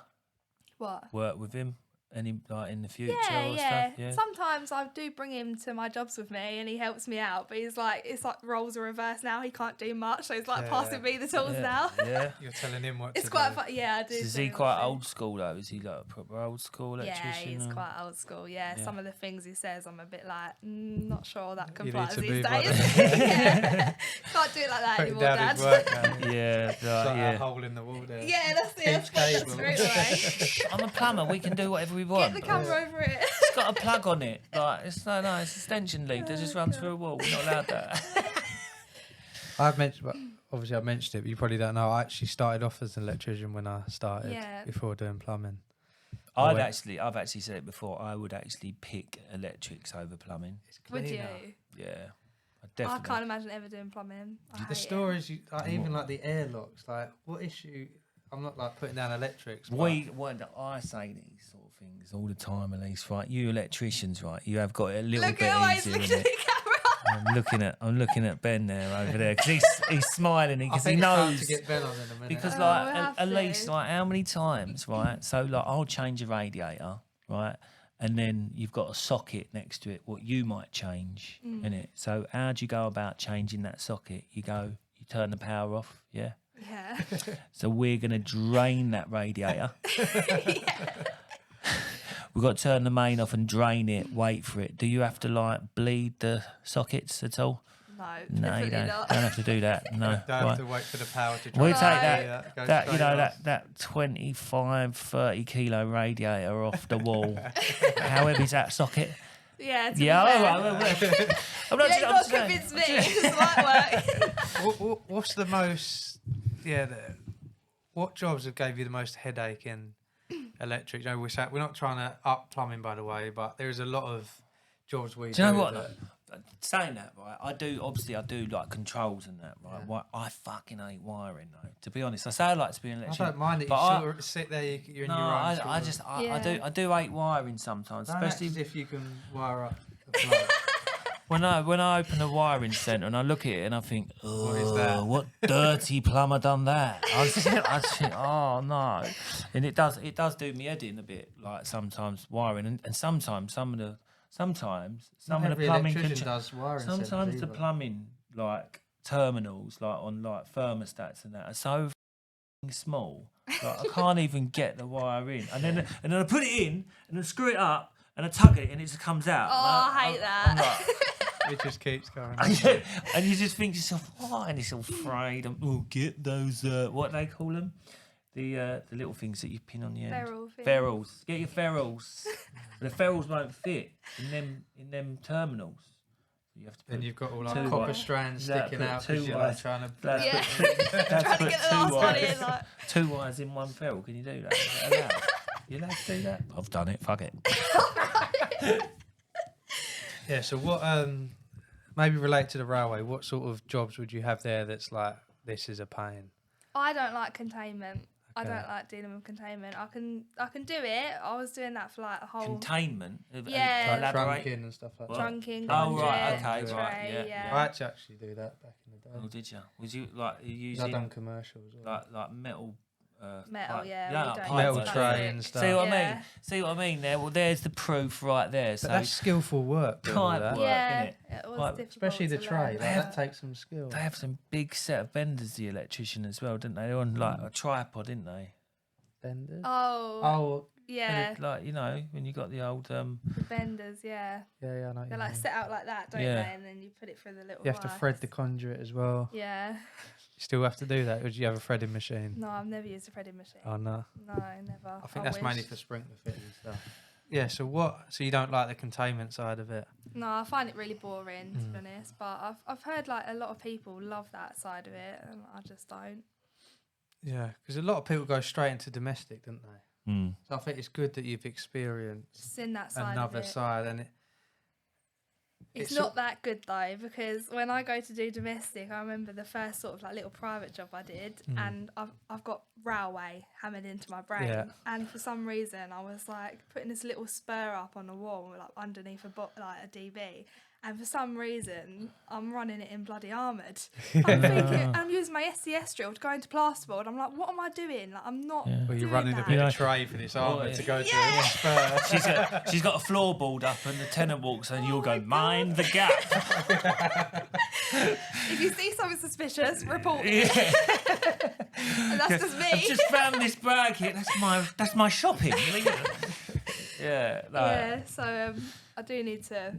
[SPEAKER 2] What?
[SPEAKER 3] work with him any like in the future
[SPEAKER 2] Yeah,
[SPEAKER 3] or
[SPEAKER 2] yeah.
[SPEAKER 3] stuff? Yeah.
[SPEAKER 2] Sometimes I do bring him to my jobs with me and he helps me out, but he's like, it's like roles are reversed now. He can't do much, so he's like passing me the tools now.
[SPEAKER 3] Yeah.
[SPEAKER 1] You're telling him what
[SPEAKER 2] It's
[SPEAKER 1] to
[SPEAKER 2] quite
[SPEAKER 1] do.
[SPEAKER 2] fun. Yeah, I do.
[SPEAKER 3] Is
[SPEAKER 2] do
[SPEAKER 3] he
[SPEAKER 2] that
[SPEAKER 3] quite
[SPEAKER 2] thing.
[SPEAKER 3] old school though? Is he like a proper old school electrician?
[SPEAKER 2] Yeah, he's
[SPEAKER 3] or-
[SPEAKER 2] quite old school. Yeah,
[SPEAKER 3] Yeah.
[SPEAKER 2] some of the things he says, I'm a bit like, not sure that
[SPEAKER 1] You need
[SPEAKER 2] complies
[SPEAKER 1] to
[SPEAKER 2] these
[SPEAKER 1] move on.
[SPEAKER 2] days. Yeah. Can't do it like that
[SPEAKER 1] Putting
[SPEAKER 2] anymore,
[SPEAKER 1] down
[SPEAKER 2] Dad.
[SPEAKER 1] his work now.
[SPEAKER 3] Yeah,
[SPEAKER 1] It's like
[SPEAKER 3] yeah.
[SPEAKER 1] a hole in the wall there.
[SPEAKER 2] Yeah, that's the
[SPEAKER 1] Keeps
[SPEAKER 2] that's
[SPEAKER 1] cable.
[SPEAKER 2] straight away.
[SPEAKER 3] I'm a plumber. We can do whatever we
[SPEAKER 2] Get
[SPEAKER 3] want.
[SPEAKER 2] the camera over it.
[SPEAKER 3] It's got a plug on it. Like it's no, it's an extension lead that just runs through a wall. We're not allowed that.
[SPEAKER 1] I've mentioned, but obviously I mentioned it, but you probably don't know. I actually started off as an electrician when I started
[SPEAKER 2] Yeah.
[SPEAKER 1] before doing plumbing.
[SPEAKER 3] I've
[SPEAKER 1] went-
[SPEAKER 3] actually said it before. I would actually pick electrics over plumbing.
[SPEAKER 1] It's
[SPEAKER 2] Would you?
[SPEAKER 1] cleaner.
[SPEAKER 3] Yeah,
[SPEAKER 2] I
[SPEAKER 3] definitely.
[SPEAKER 2] can't imagine ever doing plumbing. I hate
[SPEAKER 1] The
[SPEAKER 2] it.
[SPEAKER 1] stories, even like the airlocks, like what issue? I'm not like putting down electrics. but
[SPEAKER 3] I say these sort of things all the time, Elise. Right, you electricians, right? You have got it a little
[SPEAKER 2] Look
[SPEAKER 3] bit
[SPEAKER 2] at always
[SPEAKER 3] easier.
[SPEAKER 2] looking
[SPEAKER 3] innit?
[SPEAKER 2] at the camera.
[SPEAKER 3] I'm looking at Ben there over there because he's smiling
[SPEAKER 1] I
[SPEAKER 3] because he
[SPEAKER 1] think it's time
[SPEAKER 3] knows.
[SPEAKER 1] to get Ben on in a minute.
[SPEAKER 3] Because
[SPEAKER 2] Oh,
[SPEAKER 3] like
[SPEAKER 2] we'll have
[SPEAKER 3] at least
[SPEAKER 2] to.
[SPEAKER 3] like how many times, right? So like I'll change a radiator, right? And then you've got a socket next to it, what you might change in it. So how do you go about changing that socket? You turn the power off, yeah?
[SPEAKER 2] Yeah.
[SPEAKER 3] So we're gonna drain that radiator. We've got to turn the main off and drain it, wait for it. Do you have to like bleed the sockets at all?
[SPEAKER 2] No,
[SPEAKER 3] No, you
[SPEAKER 2] definitely
[SPEAKER 3] don't.
[SPEAKER 2] not.
[SPEAKER 3] Don't have to do that. No.
[SPEAKER 1] don't have
[SPEAKER 3] Right.
[SPEAKER 1] to wait for the power to
[SPEAKER 3] We
[SPEAKER 1] drain.
[SPEAKER 3] take
[SPEAKER 2] No.
[SPEAKER 1] Go
[SPEAKER 3] that you
[SPEAKER 1] straight
[SPEAKER 3] know
[SPEAKER 1] off.
[SPEAKER 3] that 25, 30 kilo radiator off the wall. How heavy is that socket?
[SPEAKER 2] Yeah, to be
[SPEAKER 3] Yeah,
[SPEAKER 2] fair.
[SPEAKER 3] all right. I'm
[SPEAKER 2] You
[SPEAKER 3] not
[SPEAKER 2] ain't got to convince me. It's light work.
[SPEAKER 1] What's the most? What jobs have gave you the most headache in electric? You know, we're not trying to up plumbing, by the way, but there's a lot of jobs we
[SPEAKER 3] Do you know what?
[SPEAKER 1] that-
[SPEAKER 3] Saying that, right, I do like controls and that, right?
[SPEAKER 1] Yeah.
[SPEAKER 3] Why I fucking hate wiring though. To be honest, I say I like to be an
[SPEAKER 1] I
[SPEAKER 3] electrician.
[SPEAKER 1] don't mind that you
[SPEAKER 3] but I-
[SPEAKER 1] sort of sit there, you're in
[SPEAKER 3] No,
[SPEAKER 1] your own.
[SPEAKER 3] I
[SPEAKER 1] sort of-
[SPEAKER 3] just
[SPEAKER 2] Yeah.
[SPEAKER 3] I do hate wiring sometimes,
[SPEAKER 1] Don't
[SPEAKER 3] especially
[SPEAKER 1] act as if you can wire up a plug.
[SPEAKER 3] when I open a wiring centre and I look at it and I think, oh,
[SPEAKER 1] is that?
[SPEAKER 3] what dirty plumber done that? I just think, oh no, and it does do me head in a bit, like sometimes wiring and sometimes some of the
[SPEAKER 1] Every
[SPEAKER 3] plumbing
[SPEAKER 1] electrician does wiring
[SPEAKER 3] sometimes
[SPEAKER 1] centres
[SPEAKER 3] the
[SPEAKER 1] either.
[SPEAKER 3] plumbing like terminals like on like thermostats and that are so f***ing small, like I can't even get the wire in, and then I put it in and then screw it up and I tug it and it just comes out.
[SPEAKER 2] Oh, I hate that.
[SPEAKER 1] It just keeps going.
[SPEAKER 3] And you just think to yourself, why? And it's all frayed. Oh, get those, what they call them? The little things that you pin on the end.
[SPEAKER 2] Ferrule things.
[SPEAKER 3] Ferrules. Get your ferrules. But the ferrules won't fit in them terminals. You have to put
[SPEAKER 1] Then you've got all like
[SPEAKER 3] two
[SPEAKER 1] copper
[SPEAKER 3] wires.
[SPEAKER 1] strands
[SPEAKER 3] Yeah,
[SPEAKER 1] sticking
[SPEAKER 3] put
[SPEAKER 1] out
[SPEAKER 3] two
[SPEAKER 1] because you're
[SPEAKER 3] wires.
[SPEAKER 1] like trying to.
[SPEAKER 3] That's
[SPEAKER 2] Yeah.
[SPEAKER 3] that's
[SPEAKER 2] Trying to
[SPEAKER 3] put
[SPEAKER 2] get the
[SPEAKER 3] two
[SPEAKER 2] last one
[SPEAKER 3] wires.
[SPEAKER 2] in. Like,
[SPEAKER 3] 2 wires in one ferrule. Can you do that? Is that allowed? You allowed to do that? I've done it. Fuck it.
[SPEAKER 1] Yeah. So what? Maybe relate to the railway. What sort of jobs would you have there that's like this is a pain?
[SPEAKER 2] I don't like containment. I
[SPEAKER 1] Okay.
[SPEAKER 2] don't like dealing with containment. I can do it. I was doing that for like a whole
[SPEAKER 3] Containment.
[SPEAKER 2] Yeah.
[SPEAKER 1] Like
[SPEAKER 3] Elaborate.
[SPEAKER 1] trunking and stuff like
[SPEAKER 3] What?
[SPEAKER 1] that.
[SPEAKER 2] trunking.
[SPEAKER 3] Oh, right,
[SPEAKER 2] conduit,
[SPEAKER 3] okay, right,
[SPEAKER 2] tray,
[SPEAKER 3] yeah.
[SPEAKER 1] I had to actually do that back in the day.
[SPEAKER 3] Oh, did you? Was you like you
[SPEAKER 1] 'Cause I've
[SPEAKER 3] using
[SPEAKER 1] done commercials. as well.
[SPEAKER 3] like metal?
[SPEAKER 2] Metal,
[SPEAKER 3] pipe-
[SPEAKER 2] yeah.
[SPEAKER 3] like
[SPEAKER 2] we don't
[SPEAKER 3] pipe
[SPEAKER 1] Metal
[SPEAKER 2] use
[SPEAKER 3] work.
[SPEAKER 1] tray
[SPEAKER 2] plastic.
[SPEAKER 1] and stuff.
[SPEAKER 3] See what I
[SPEAKER 2] Yeah.
[SPEAKER 3] mean? See what I mean? There, well, there's the proof right there.
[SPEAKER 1] But
[SPEAKER 3] So
[SPEAKER 1] that's skillful work. doing all
[SPEAKER 3] Pipe
[SPEAKER 1] that.
[SPEAKER 3] work.
[SPEAKER 2] Yeah,
[SPEAKER 3] innit?
[SPEAKER 2] it was
[SPEAKER 3] Like,
[SPEAKER 2] difficult.
[SPEAKER 1] Especially the
[SPEAKER 2] to
[SPEAKER 1] tray.
[SPEAKER 2] learn.
[SPEAKER 1] Like,
[SPEAKER 3] They have-
[SPEAKER 1] that takes some skill.
[SPEAKER 3] they have some big set of benders, the electrician as well, didn't they? They're on like a tripod, didn't they?
[SPEAKER 1] Benders.
[SPEAKER 2] Oh,
[SPEAKER 1] Oh,
[SPEAKER 2] yeah.
[SPEAKER 3] Like you know when you got the old
[SPEAKER 2] The benders, yeah.
[SPEAKER 1] yeah, I know. what you
[SPEAKER 2] They're like
[SPEAKER 1] mean.
[SPEAKER 2] set out like that, don't
[SPEAKER 3] Yeah.
[SPEAKER 2] they? And then you put it through the little
[SPEAKER 1] You have to
[SPEAKER 2] wire.
[SPEAKER 1] thread the conduit as well.
[SPEAKER 2] Yeah.
[SPEAKER 1] You still have to do that, or do you have a threading machine?
[SPEAKER 2] No, I've never used a threading machine.
[SPEAKER 1] Oh no.
[SPEAKER 2] No, never.
[SPEAKER 1] I think that's mainly
[SPEAKER 2] wish.
[SPEAKER 1] for sprinkler fitting and stuff. Yeah. So what? So you don't like the containment side of it?
[SPEAKER 2] No, I find it really boring to
[SPEAKER 1] Mm.
[SPEAKER 2] be honest. But I've heard like a lot of people love that side of it, and I just don't.
[SPEAKER 1] Yeah, because a lot of people go straight into domestic, don't they?
[SPEAKER 3] Mm.
[SPEAKER 2] Oh,
[SPEAKER 1] So I think it's good that you've experienced
[SPEAKER 2] Just in that side
[SPEAKER 1] another
[SPEAKER 2] of it.
[SPEAKER 1] side, and
[SPEAKER 2] It's
[SPEAKER 1] It's
[SPEAKER 2] not that good though, because when I go to do domestic, I remember the first sort of like little private job I did, and I've got railway hammered into my brain,
[SPEAKER 1] Yeah.
[SPEAKER 2] and for some reason I was like putting this little spur up on the wall, like underneath like a DB, And for some reason, I'm running it in bloody armoured. I'm thinking, I'm using my SCS drill to go into plasterboard. I'm like, what am I doing? Like, I'm not.
[SPEAKER 1] Well, you're
[SPEAKER 2] doing
[SPEAKER 1] running
[SPEAKER 2] that.
[SPEAKER 1] a bit of tray for this armour to go to
[SPEAKER 2] Yeah.
[SPEAKER 1] spur.
[SPEAKER 3] She's got a floorboard up, and the tenant walks, and you'll go, mind the gap.
[SPEAKER 2] If you see something suspicious, report me.
[SPEAKER 3] Yeah.
[SPEAKER 2] And that's just me.
[SPEAKER 3] I've just found this bag here. That's my shopping. Yeah.
[SPEAKER 2] Yeah. So I do need to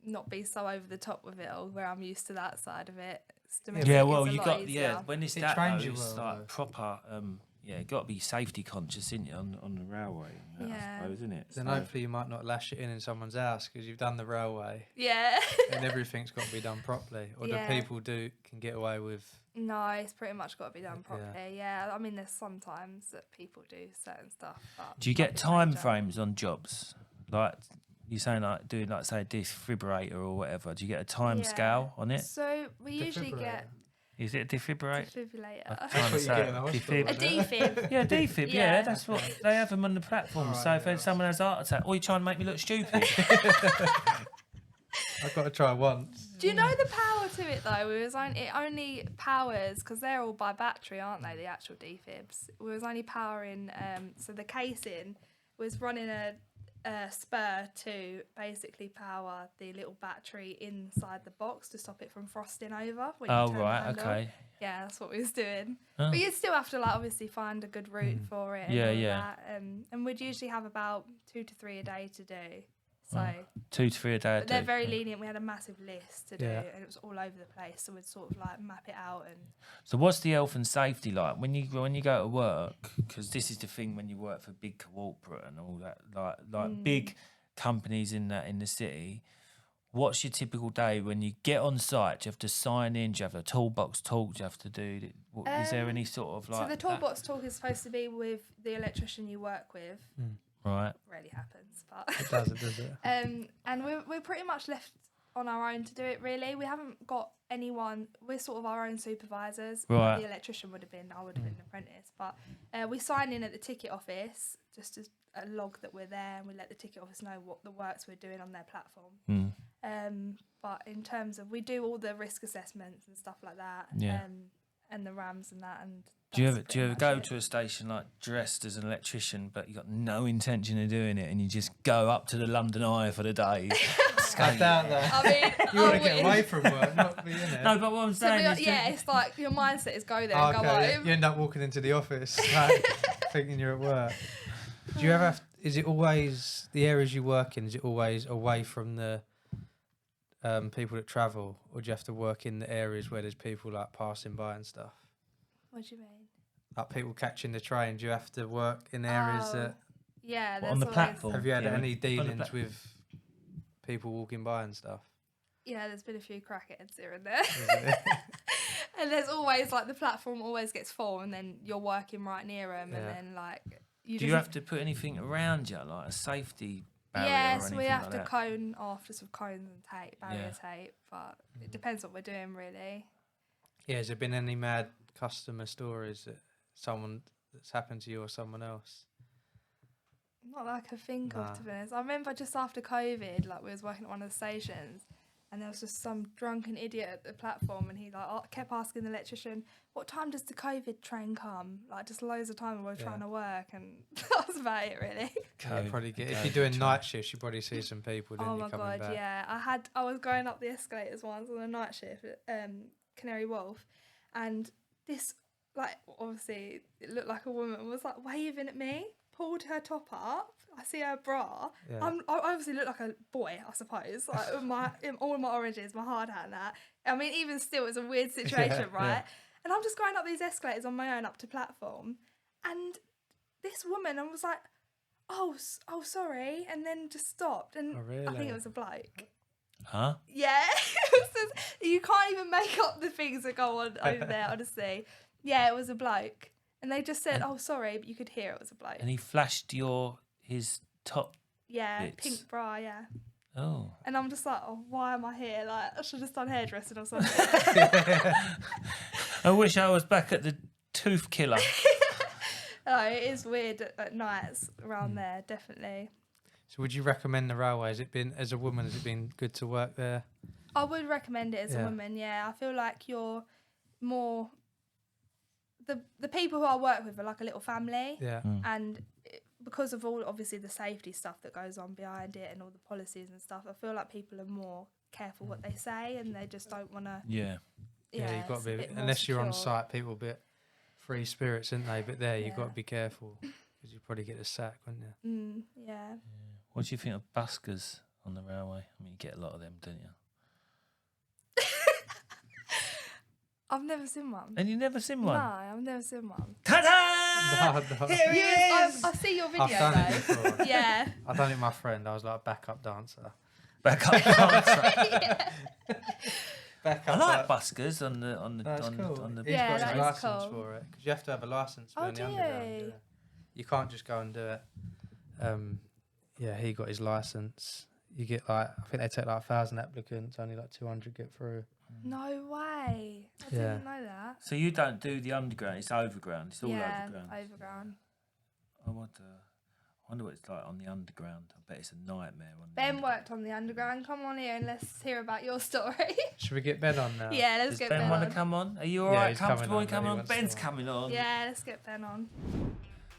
[SPEAKER 2] not be so over the top with it all, where I'm used to that side of it.
[SPEAKER 3] Yeah, well,
[SPEAKER 2] it's a
[SPEAKER 3] you
[SPEAKER 2] lot
[SPEAKER 3] got
[SPEAKER 2] easier.
[SPEAKER 3] when it's
[SPEAKER 1] It
[SPEAKER 3] that
[SPEAKER 1] trains
[SPEAKER 3] though,
[SPEAKER 1] you
[SPEAKER 3] it's
[SPEAKER 1] well,
[SPEAKER 3] like
[SPEAKER 1] though.
[SPEAKER 3] proper. Yeah, you got to be safety conscious, isn't you, on the railway?
[SPEAKER 2] Yeah.
[SPEAKER 3] I suppose, isn't it?
[SPEAKER 1] Then
[SPEAKER 3] So-
[SPEAKER 1] hopefully you might not lash it in someone's house because you've done the railway
[SPEAKER 2] Yeah.
[SPEAKER 1] and everything's got to be done properly. Or
[SPEAKER 2] Yeah.
[SPEAKER 1] do people can get away with?
[SPEAKER 2] No, it's pretty much got to be done properly. Yeah. I mean, there's sometimes that people do certain stuff. But
[SPEAKER 3] Do you get
[SPEAKER 2] nothing
[SPEAKER 3] time
[SPEAKER 2] major.
[SPEAKER 3] frames on jobs? Like you're saying, like doing, like say, a defibrillator or whatever. Do you get a time
[SPEAKER 2] Yeah.
[SPEAKER 3] scale on it?
[SPEAKER 2] So we usually get
[SPEAKER 3] Is it a defibrillator?
[SPEAKER 2] defibrillator.
[SPEAKER 3] I'm
[SPEAKER 1] That's
[SPEAKER 3] trying to
[SPEAKER 1] what you
[SPEAKER 3] say
[SPEAKER 1] get in the hospital,
[SPEAKER 3] defib.
[SPEAKER 2] A defib.
[SPEAKER 3] Yeah, defib. Yeah,
[SPEAKER 2] Yeah.
[SPEAKER 3] that's what they have them on the platform.
[SPEAKER 1] Alright,
[SPEAKER 3] so if
[SPEAKER 1] yeah.
[SPEAKER 3] someone has a heart attack, or you trying to make me look stupid.
[SPEAKER 1] I've got to try once.
[SPEAKER 2] Do you know the power to it though? It only powers because they're all by battery, aren't they? The actual defibs. It was only powering. So the casing was running a spur to basically power the little battery inside the box to stop it from frosting over. When you
[SPEAKER 3] Oh
[SPEAKER 2] turn the
[SPEAKER 3] right,
[SPEAKER 2] handle.
[SPEAKER 3] okay.
[SPEAKER 2] Yeah, that's what we was doing.
[SPEAKER 3] Oh.
[SPEAKER 2] But you'd still have to like obviously find a good route for it. And
[SPEAKER 3] Yeah,
[SPEAKER 2] all
[SPEAKER 3] yeah.
[SPEAKER 2] That. And we'd usually have about 2 to 3 a day to do. So.
[SPEAKER 3] 2 to 3 a day.
[SPEAKER 2] But they're very lenient. We had a massive list to do,
[SPEAKER 1] Yeah.
[SPEAKER 2] and it was all over the place. So we'd sort of like map it out. And
[SPEAKER 3] So what's the health and safety like when you go to work? Because this is the thing when you work for big corporate and all that, like big companies in the city. What's your typical day when you get on site? Do you have to sign in? Do you have a toolbox talk? Do you have to do? Is there any sort of like?
[SPEAKER 2] so the toolbox talk is supposed to be with the electrician you work with.
[SPEAKER 3] Right.
[SPEAKER 2] Rarely happens, but
[SPEAKER 1] It does it?
[SPEAKER 2] and we're pretty much left on our own to do it. Really, we haven't got anyone. We're sort of our own supervisors.
[SPEAKER 3] Right.
[SPEAKER 2] The electrician would have been. I would have been an apprentice, but we sign in at the ticket office just as a log that we're there, and we let the ticket office know what the works we're doing on their platform. But in terms of, we do all the risk assessments and stuff like that.
[SPEAKER 3] Yeah.
[SPEAKER 2] And the RAMs and that. And
[SPEAKER 3] Do you
[SPEAKER 2] that's
[SPEAKER 3] ever
[SPEAKER 2] pretty much
[SPEAKER 3] go
[SPEAKER 2] it.
[SPEAKER 3] to a station like dressed as an electrician, but you got no intention of doing it, and you just go up to the London Eye for the day?
[SPEAKER 1] I doubt that.
[SPEAKER 2] I mean,
[SPEAKER 1] You want to
[SPEAKER 2] I
[SPEAKER 1] get
[SPEAKER 2] wish.
[SPEAKER 1] away from work, not be in it.
[SPEAKER 3] No, but what I'm
[SPEAKER 2] So
[SPEAKER 3] saying is,
[SPEAKER 2] yeah, it's like your mindset is go there and go
[SPEAKER 1] Okay,
[SPEAKER 2] home.
[SPEAKER 1] you end up walking into the office like, thinking you're at work. Do you ever have? Is it always the areas you work in? Is it always away from the people that travel, or do you have to work in the areas where there's people like passing by and stuff?
[SPEAKER 2] What do you mean?
[SPEAKER 1] Like people catching the train. Do you have to work in areas
[SPEAKER 2] Oh,
[SPEAKER 1] that?
[SPEAKER 2] Yeah,
[SPEAKER 3] on the
[SPEAKER 2] always-
[SPEAKER 3] platform?
[SPEAKER 1] Have you had
[SPEAKER 3] Yeah,
[SPEAKER 1] any
[SPEAKER 3] on the
[SPEAKER 1] dealings
[SPEAKER 3] platform.
[SPEAKER 1] with people walking by and stuff?
[SPEAKER 2] Yeah, there's been a few crackheads here and there.
[SPEAKER 1] Is it?
[SPEAKER 2] And there's always like the platform always gets full, and then you're working right near them,
[SPEAKER 1] Yeah.
[SPEAKER 2] and then like
[SPEAKER 3] Do you have to put anything around you, like a safety barrier
[SPEAKER 2] Yeah,
[SPEAKER 3] or
[SPEAKER 2] so
[SPEAKER 3] anything
[SPEAKER 2] we have
[SPEAKER 3] like
[SPEAKER 2] to
[SPEAKER 3] that?
[SPEAKER 2] cone off just with cones and tape, barrier tape, but it depends what we're doing really.
[SPEAKER 1] Yeah, has there been any mad customer stories that that's happened to you or someone else?
[SPEAKER 2] Not that I could think
[SPEAKER 1] Nah.
[SPEAKER 2] of, to be honest. I remember just after COVID, like we was working at one of the stations, and there was just some drunken idiot at the platform, and he like kept asking the electrician, "What time does the COVID train come?" Like just loads of time we were trying to work, and that was about it really.
[SPEAKER 1] Yeah, probably get, if
[SPEAKER 3] COVID
[SPEAKER 1] you're doing
[SPEAKER 3] train.
[SPEAKER 1] night shifts, you probably see some people. Then
[SPEAKER 2] Oh
[SPEAKER 1] you
[SPEAKER 2] my
[SPEAKER 1] coming
[SPEAKER 2] god,
[SPEAKER 1] back.
[SPEAKER 2] yeah. I was going up the escalators once on a night shift at Canary Wharf, and this, like, obviously it looked like a woman was like waving at me, pulled her top up. I see her bra.
[SPEAKER 1] Yeah.
[SPEAKER 2] I obviously look like a boy, I suppose, like with all my oranges, my hard hat and that. I mean, even still, it's a weird situation,
[SPEAKER 1] Yeah,
[SPEAKER 2] right?
[SPEAKER 1] yeah.
[SPEAKER 2] And I'm just going up these escalators on my own up to platform, and this woman, I was like, oh, sorry, and then just stopped, and
[SPEAKER 1] Oh,
[SPEAKER 2] I think
[SPEAKER 1] really?
[SPEAKER 2] it was a bloke.
[SPEAKER 3] Huh?
[SPEAKER 2] Yeah, it was just, you can't even make up the things that go on over there, honestly. Yeah, it was a bloke, and they just said, "Oh, sorry," but you could hear it was a bloke.
[SPEAKER 3] And he flashed his top.
[SPEAKER 2] Yeah,
[SPEAKER 3] bits.
[SPEAKER 2] pink bra, yeah.
[SPEAKER 3] Oh.
[SPEAKER 2] And I'm just like, oh, why am I here? Like, I should have done hairdressing or something.
[SPEAKER 3] I wish I was back at the tooth killer.
[SPEAKER 2] No, it is weird at nights around there, definitely.
[SPEAKER 1] So would you recommend the railway? Has it been, as a woman, has it been good to work there?
[SPEAKER 2] I would recommend it as a woman, yeah. I feel like you're more... The people who I work with are like a little family.
[SPEAKER 1] Yeah.
[SPEAKER 2] And because of all, obviously, the safety stuff that goes on behind it and all the policies and stuff, I feel like people are more careful what they say and they just don't want to...
[SPEAKER 3] Yeah.
[SPEAKER 1] Yeah, you've got to be... Unless you're on site, people are a bit free spirits, aren't they? But there, you've got to be careful because you'd probably get a sack, wouldn't you?
[SPEAKER 2] Yeah.
[SPEAKER 3] What do you think of buskers on the railway? I mean, you get a lot of them, don't you?
[SPEAKER 2] I've never seen one.
[SPEAKER 3] And you've never seen one?
[SPEAKER 2] No, I've never seen one.
[SPEAKER 3] Ta-da!
[SPEAKER 1] No.
[SPEAKER 3] Here he is!
[SPEAKER 2] I see your video,
[SPEAKER 1] I've done it
[SPEAKER 2] though.
[SPEAKER 1] before.
[SPEAKER 2] Yeah.
[SPEAKER 1] I've done it with my friend. I was like a backup dancer.
[SPEAKER 3] Back up dancer.
[SPEAKER 1] Backup
[SPEAKER 3] I like buskers on the
[SPEAKER 1] cool.
[SPEAKER 3] on the.
[SPEAKER 1] He's
[SPEAKER 2] Yeah,
[SPEAKER 1] got his
[SPEAKER 2] that is
[SPEAKER 1] license
[SPEAKER 2] cool.
[SPEAKER 1] for it because you have to have a license for
[SPEAKER 2] Oh,
[SPEAKER 1] in the
[SPEAKER 2] do
[SPEAKER 1] underground.
[SPEAKER 2] you?
[SPEAKER 1] Yeah. You can't just go and do it. Yeah, he got his license. You get like, I think they take like 1,000 applicants, only like 200 get through.
[SPEAKER 2] No way. I didn't know that.
[SPEAKER 3] So you don't do the underground; it's overground. It's all overground.
[SPEAKER 2] Overground.
[SPEAKER 3] I wonder what it's like on the underground. I bet it's a nightmare.
[SPEAKER 2] Ben worked on the underground. Come on here and let's hear about your story.
[SPEAKER 1] Should we get Ben on now?
[SPEAKER 2] Yeah, let's
[SPEAKER 3] Does
[SPEAKER 2] get
[SPEAKER 3] Ben
[SPEAKER 2] Ben
[SPEAKER 3] want
[SPEAKER 2] on.
[SPEAKER 3] to come on? Are you all
[SPEAKER 1] Yeah,
[SPEAKER 3] right?
[SPEAKER 1] he's
[SPEAKER 3] Comfortable?
[SPEAKER 1] coming on,
[SPEAKER 3] Come
[SPEAKER 1] he
[SPEAKER 3] on.
[SPEAKER 1] wants
[SPEAKER 3] Ben's
[SPEAKER 1] to.
[SPEAKER 3] coming on.
[SPEAKER 2] Yeah, let's get Ben on.